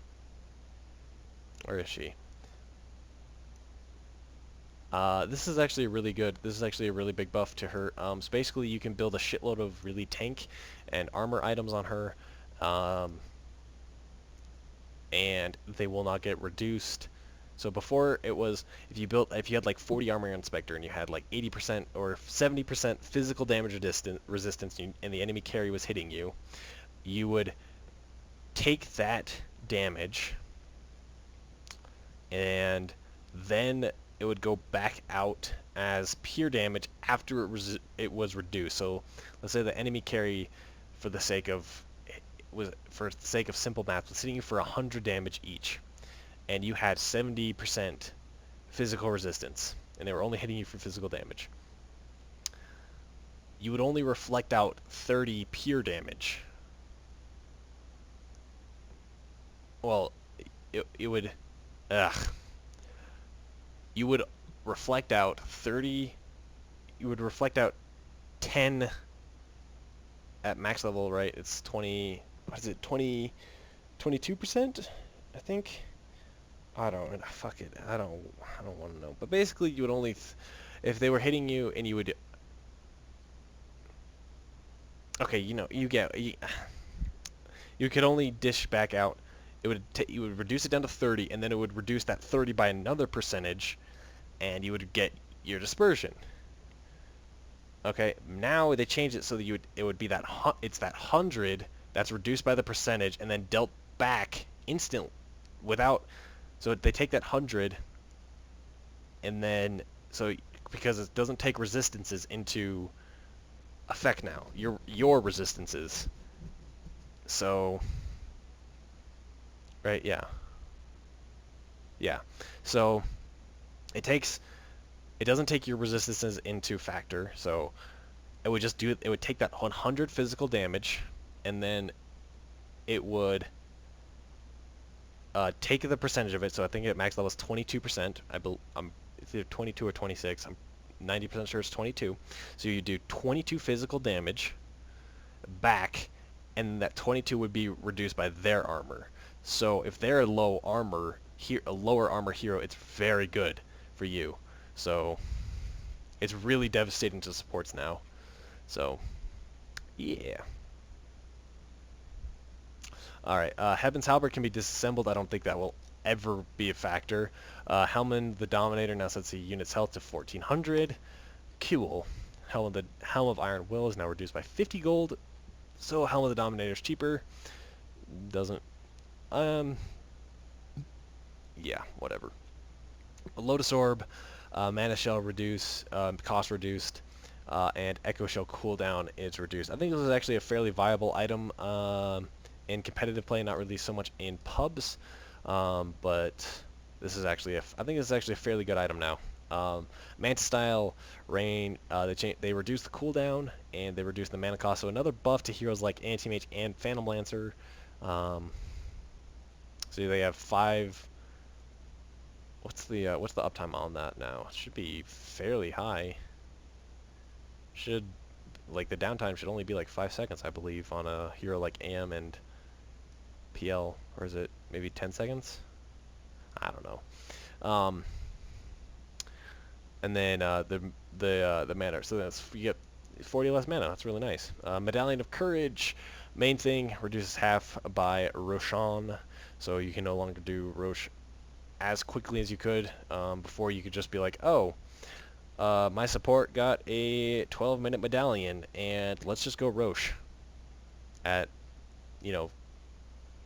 is she? This is actually really good. This is actually a really big buff to her. So basically, you can build a shitload of really tank and armor items on her, and they will not get reduced. So before it was, if you had like 40 armor on Spectre and you had like 80% or 70% physical damage resistance and the enemy carry was hitting you, you would take that damage and then it would go back out as pure damage after it was reduced. So let's say the enemy carry, for the sake of simple math, was hitting you for 100 damage each, and you had 70% physical resistance, and they were only hitting you for physical damage. You would only reflect out 30 pure damage. Well, it would, you would reflect out 30, you would reflect out 10 at max level, right? It's 20, what is it, 22%, I think? I don't, fuck it, I don't want to know. But basically, you would only, if they were hitting you and you would, okay, you could only dish back out, you would reduce it down to 30, and then it would reduce that 30 by another percentage, and you would get your dispersion. Okay, now they changed it so that it would be it's that 100 that's reduced by the percentage and then dealt back instant without. So they take that 100, and then because it doesn't take resistances into effect now, your resistances. So, right, yeah. So it doesn't take your resistances into factor. So it would take that 100 physical damage, and then it would take the percentage of it. So I think at max level is 22%. I'm it's either 22 or 26. I'm 90% sure it's 22. So you do 22 physical damage back, and that 22 would be reduced by their armor. So if they're a lower armor hero, it's very good for you. So it's really devastating to supports now. So yeah. Alright, Heaven's Halberd can be disassembled. I don't think that will ever be a factor. Helman the Dominator now sets the unit's health to 1400. Cool. Helm of Iron Will is now reduced by 50 gold. So Helm of the Dominator is cheaper. Doesn't... yeah, whatever. Lotus Orb, Mana Shell cost reduced, and Echo Shell cooldown is reduced. I think this is actually a fairly viable item. in competitive play, not really so much in pubs, but this is actually I think this is actually a fairly good item now. Manta Style, Rain, they reduce the cooldown, and they reduce the mana cost, so another buff to heroes like Anti-Mage and Phantom Lancer. So they have 5... What's the uptime on that now? It should be fairly high. Should, like, the downtime should only be like 5 seconds, I believe, on a hero like AM and PL, or is it maybe 10 seconds? I don't know. And then the mana, so that's, you get 40 less mana. That's really nice. Medallion of Courage, main thing, reduces half by Roshan, so you can no longer do Rosh as quickly as you could. Before, you could just be like, oh, my support got a 12-minute medallion, and let's just go Roche at,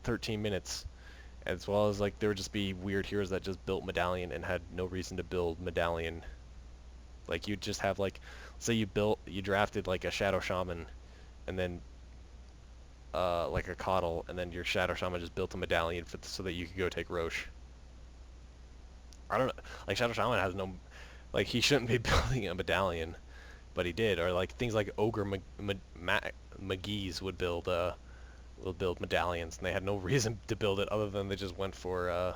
13 minutes. As well as, like, there would just be weird heroes that just built medallion and had no reason to build medallion. Like, you'd just have, like, say you drafted, like, a Shadow Shaman, and then, like a Coddle, and then your Shadow Shaman just built a medallion so that you could go take Roche. I don't know, like, Shadow Shaman has no, like, he shouldn't be building a medallion, but he did. Or, like, things like Ogre McGee's would build medallions, and they had no reason to build it other than they just went for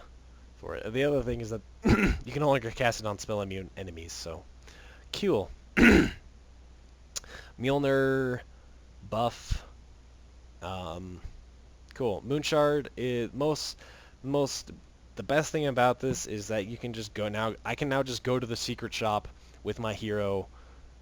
it. The other thing is that you can no longer cast it on spell immune enemies, so cool. Mjolnir buff, cool. Moonshard is the best thing about this is that you can just go now. I can now just go to the secret shop with my hero,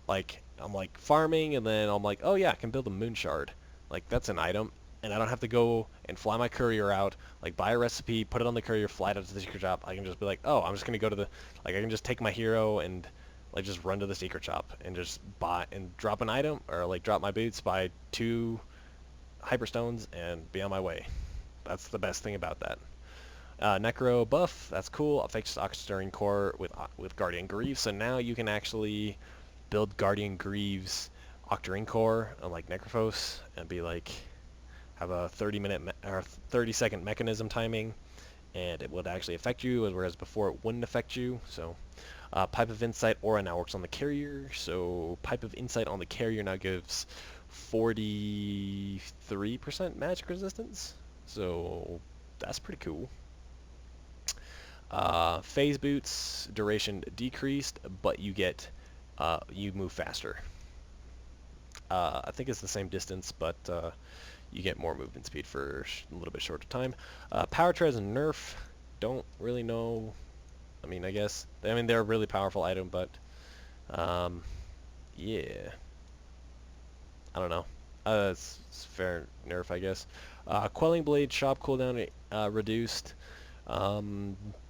like, I'm like farming, and then I'm like, oh yeah, I can build a Moonshard. Like, that's an item, and I don't have to go and fly my courier out, like, buy a recipe, put it on the courier, fly it out to the secret shop. I can just be like, oh, I'm just gonna go to the, like, I can just take my hero and, like, just run to the secret shop and just buy and drop an item, or, like, drop my boots, buy 2 hyperstones, and be on my way. That's the best thing about that. Necro buff, that's cool. Affects Oxstirring Core with Guardian Greaves, so now you can actually build Guardian Greaves Octarine Core on, like, Necrophos, and be like, have a 30-minute or 30-second mechanism timing, and it would actually affect you, whereas before it wouldn't affect you. So Pipe of Insight Aura now works on the carrier, so Pipe of Insight on the carrier now gives 43% magic resistance, so that's pretty cool. Phase Boots duration decreased, but you get you move faster. I think it's the same distance, but you get more movement speed for a little bit shorter time. Power Treads and Nerf, don't really know. I mean, I guess, they're a really powerful item, but yeah, I don't know. It's fair nerf, I guess. Quelling Blade shop cooldown reduced.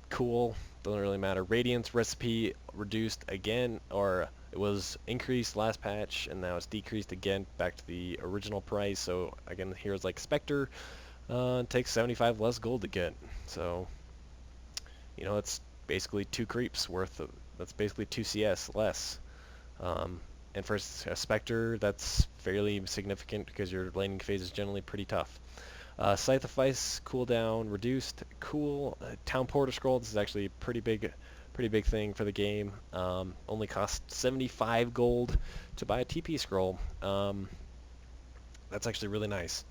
Cool. Doesn't really matter. Radiance recipe reduced again, or it was increased last patch, and now it's decreased again back to the original price. So again, heroes like Spectre takes 75 less gold to get. So, it's basically 2 creeps worth of. That's basically 2 CS less. And for a Spectre, that's fairly significant because your laning phase is generally pretty tough. Scythe of Ice cooldown reduced. Cool. Town Porter Scroll. This is actually a pretty big thing for the game. Only costs 75 gold to buy a TP scroll. That's actually really nice.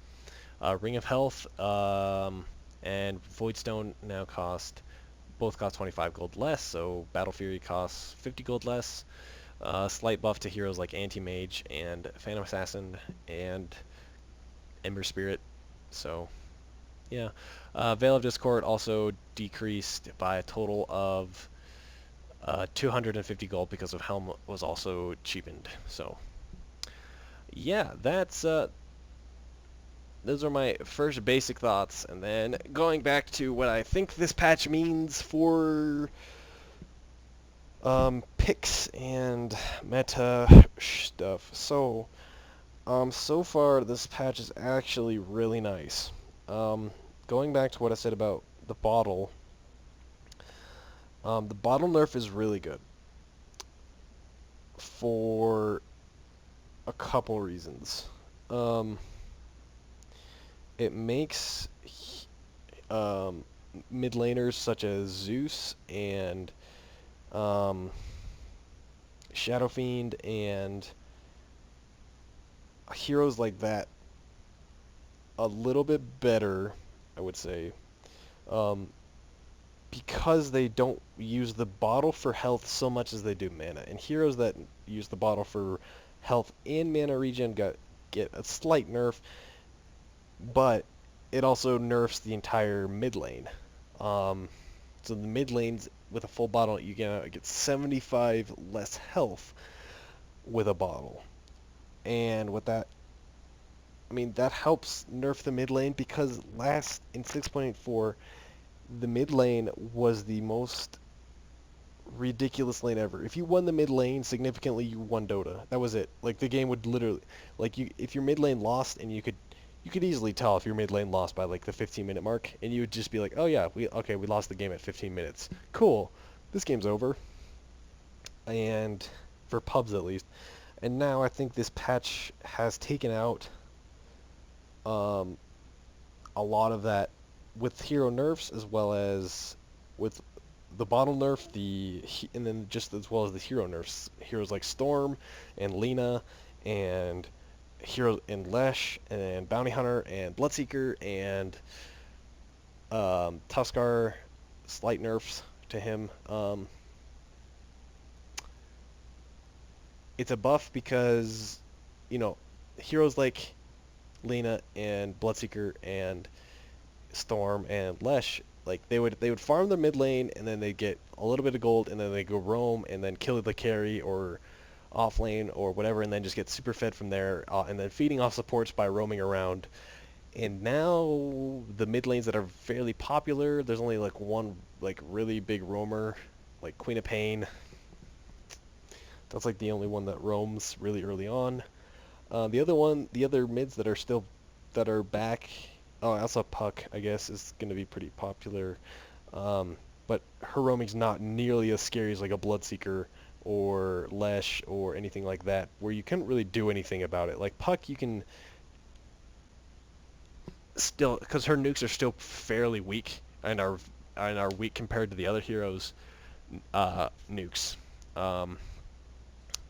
Ring of Health and Voidstone now both cost 25 gold less. So Battle Fury costs 50 gold less. Slight buff to heroes like Anti-Mage and Phantom Assassin and Ember Spirit. So, yeah. Veil of Discord also decreased by a total of 250 gold because of Helm was also cheapened. So, yeah, those are my first basic thoughts. And then going back to what I think this patch means for picks and meta stuff. So, so far this patch is actually really nice. Going back to what I said about the bottle, the bottle nerf is really good for a couple reasons. it makes um, mid laners such as Zeus and um, Shadow Fiend and heroes like that a little bit better, I would say, um, because they don't use the bottle for health so much as they do mana. And heroes that use the bottle for health and mana regen get a slight nerf, but it also nerfs the entire mid lane. Um, so the mid lanes with a full bottle, you get 75 less health with a bottle. And with that, I mean, that helps nerf the mid lane because last in 6.4, the mid lane was the most ridiculous lane ever. If you won the mid lane significantly, you won Dota. That was it. Like the game would literally, like if your mid lane lost, and you could easily tell if your mid lane lost by like the 15-minute mark, and you would just be like, oh yeah, we lost the game at 15 minutes. Cool, this game's over. And for pubs at least. And now I think this patch has taken out um, a lot of that with hero nerfs as well as with the bottle nerf, and then just as well as the hero nerfs. Heroes like Storm and Lena and hero and Lesh and Bounty Hunter and Bloodseeker and Tuskar, slight nerfs to him. It's a buff because, you know, heroes like Lena and Bloodseeker and Storm and Lesh, like they would farm their mid lane and then they get a little bit of gold and then they go roam and then kill the carry or off lane or whatever and then just get super fed from there and then feeding off supports by roaming around. And now the mid lanes that are fairly popular, there's only like one like really big roamer, like Queen of Pain. That's like the only one that roams really early on. The other mids that are back. Oh, also Puck, I guess, is going to be pretty popular. But her roaming's not nearly as scary as like a Bloodseeker or Lesh or anything like that, where you couldn't really do anything about it. Like Puck, you can still, because her nukes are still fairly weak and are weak compared to the other heroes' nukes. Um,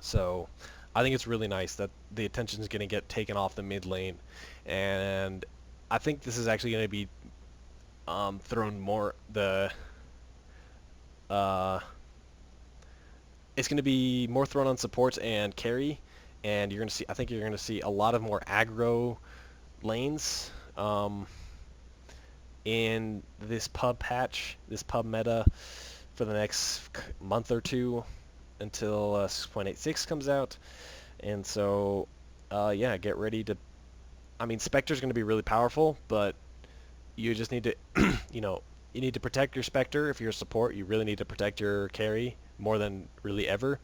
So I think it's really nice that the attention is going to get taken off the mid lane, and I think this is actually going to be thrown more uh, it's going to be more thrown on supports and carry, and I think you're going to see a lot of more aggro lanes in this pub patch, this pub meta for the next month or two until 6.86 comes out. And so, yeah, get ready to... I mean, Spectre's going to be really powerful, but you just need to, you need to protect your Spectre. If you're a support, you really need to protect your carry more than really ever.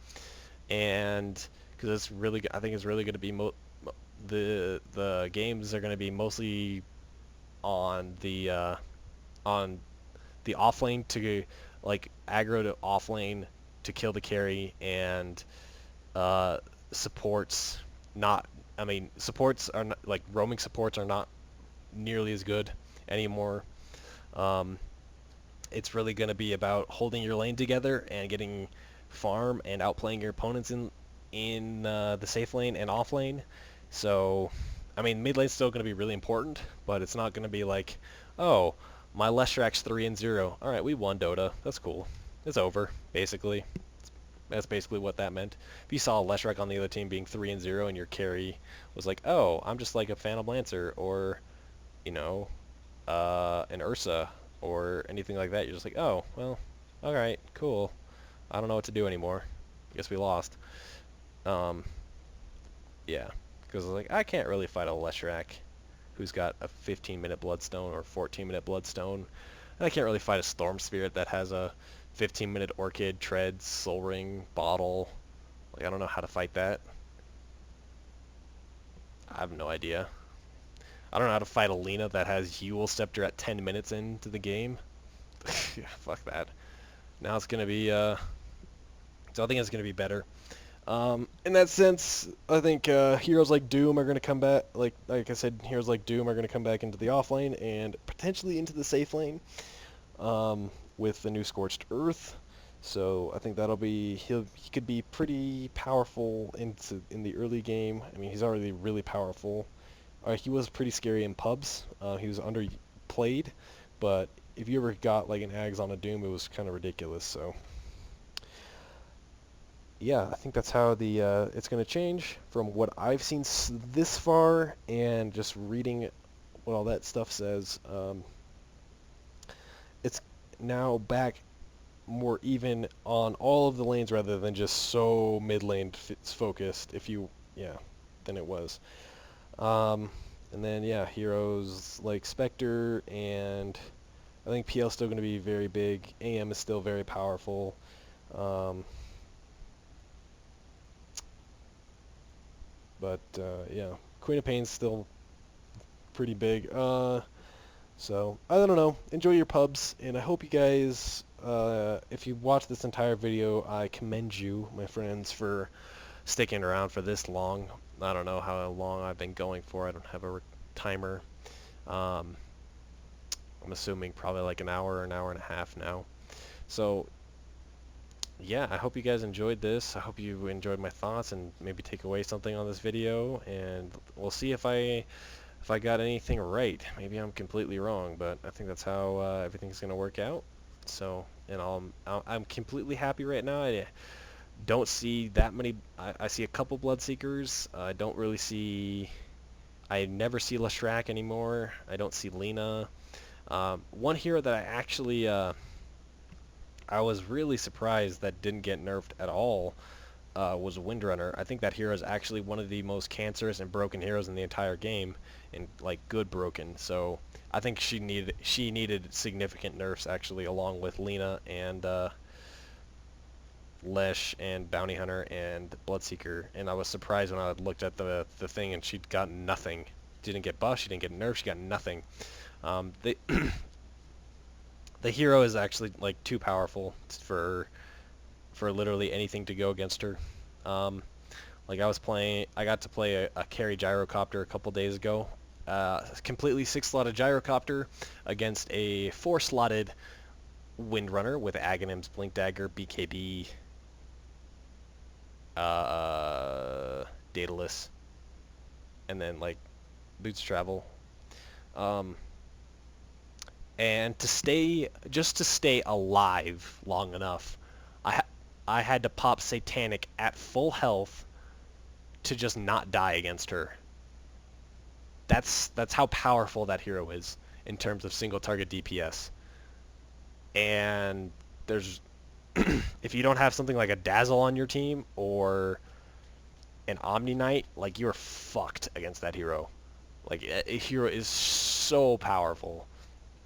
And because I think it's really going to be the games are going to be mostly on on the off lane to like aggro to off lane to kill the carry and uh, supports not. I mean, supports are not, like roaming supports are not nearly as good anymore. Um, it's really going to be about holding your lane together and getting farm and outplaying your opponents in the safe lane and off lane. So, I mean, mid lane's still going to be really important, but it's not going to be like, oh, my Leshrack's 3-0. All right, we won Dota. That's cool. It's over, basically. That's basically what that meant. If you saw a Leshrack on the other team being 3-0 and your carry was like, oh, I'm just like a Phantom Lancer or, you know, an Ursa or anything like that, you're just like, oh, well, alright, cool. I don't know what to do anymore. Guess we lost. Um, yeah. Because like, I can't really fight a Leshrack who's got a 15-minute Bloodstone or 14-minute Bloodstone. And I can't really fight a Storm Spirit that has a 15-minute Orchid, Treads, Soul Ring, Bottle. Like, I don't know how to fight that. I have no idea. I don't know how to fight a Lena that has Huel Scepter at 10 minutes into the game. Yeah, fuck that. Now it's gonna be, so I think it's gonna be better. In that sense, I think heroes like Doom are going to come back. Like I said, heroes like Doom are going to come back into the off lane and potentially into the safe lane with the new Scorched Earth. So I think that'll be he could be pretty powerful in the early game. I mean, he's already really powerful. He was pretty scary in pubs. He was underplayed, but if you ever got like an Ags on a Doom, it was kind of ridiculous. So yeah, I think that's how the it's going to change from what I've seen this far, and just reading what all that stuff says. It's now back more even on all of the lanes rather than just so mid lane focused. Yeah, than it was. Um, and then yeah, heroes like Spectre, and I think PL is still going to be very big. AM is still very powerful. Um, but yeah, Queen of Pain's still pretty big. So I don't know. Enjoy your pubs, and I hope you guys, if you watch this entire video, I commend you, my friends, for sticking around for this long. I don't know how long I've been going for. I don't have a timer. Um, I'm assuming probably like an hour and a half now. So yeah, I hope you guys enjoyed this. I hope you enjoyed my thoughts and maybe take away something on this video. And we'll see if I got anything right. Maybe I'm completely wrong, but I think that's how everything's gonna work out. So, and I'm completely happy right now. I don't see that many. I see a couple Bloodseekers. I don't really see. I never see Lashrak anymore. I don't see Lena. One hero that I actually I was really surprised that didn't get nerfed at all was Windrunner. I think that hero is actually one of the most cancerous and broken heroes in the entire game, and like good broken. So I think she needed significant nerfs actually, along with Lena and Lesh and Bounty Hunter and Bloodseeker. And I was surprised when I looked at the thing and she'd got nothing. She didn't get buffed. She didn't get nerfed. She got nothing. They the hero is actually like too powerful for literally anything to go against her. Um, like I got to play a carry gyrocopter a couple days ago. Completely 6-slotted gyrocopter against a 4-slotted Windrunner with Aghanims, Blink Dagger, BKB, Daedalus, and then like Boots Travel. Um, and just to stay alive long enough, I I had to pop Satanic at full health to just not die against her. That's how powerful that hero is in terms of single target DPS. And there's if you don't have something like a Dazzle on your team or an Omni Knight, like you're fucked against that hero. Like a hero is so powerful.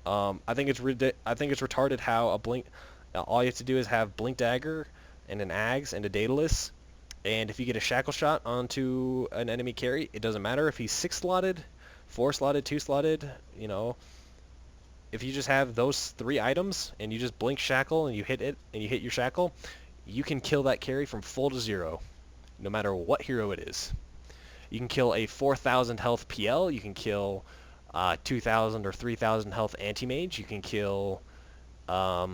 I think it's retarded how a blink. All you have to do is have Blink Dagger and an Ags and a Daedalus, and if you get a Shackle Shot onto an enemy carry, it doesn't matter if he's 6-slotted, 4-slotted, 2-slotted. You know, if you just have those 3 items and you just blink Shackle and you hit it and you hit your Shackle, you can kill that carry from full to 0, no matter what hero it is. You can kill a 4,000 health PL. You can kill 2,000 or 3,000 health anti-mage. You can kill. I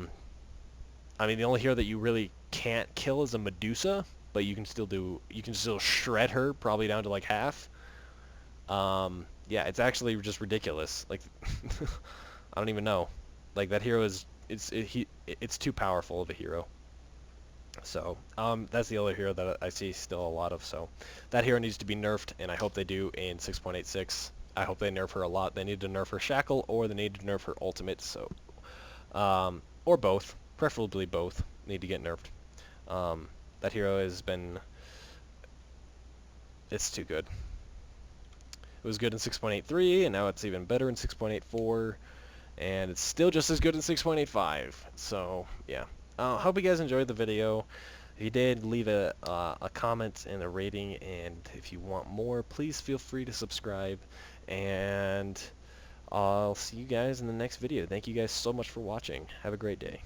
mean, the only hero that you really can't kill is a Medusa, but you can still shred her probably down to like half. Yeah, it's actually just ridiculous. Like, I don't even know. Like that hero is it's too powerful of a hero. So that's the other hero that I see still a lot of. So that hero needs to be nerfed, and I hope they do in 6.86. I hope they nerf her a lot. They need to nerf her Shackle, or they need to nerf her Ultimate. So or both, preferably both, need to get nerfed. That hero has been it's too good. It was good in 6.83, and now it's even better in 6.84, and it's still just as good in 6.85. So yeah. Hope you guys enjoyed the video. If you did, leave a comment and a rating, and if you want more, please feel free to subscribe, and I'll see you guys in the next video. Thank you guys so much for watching. Have a great day.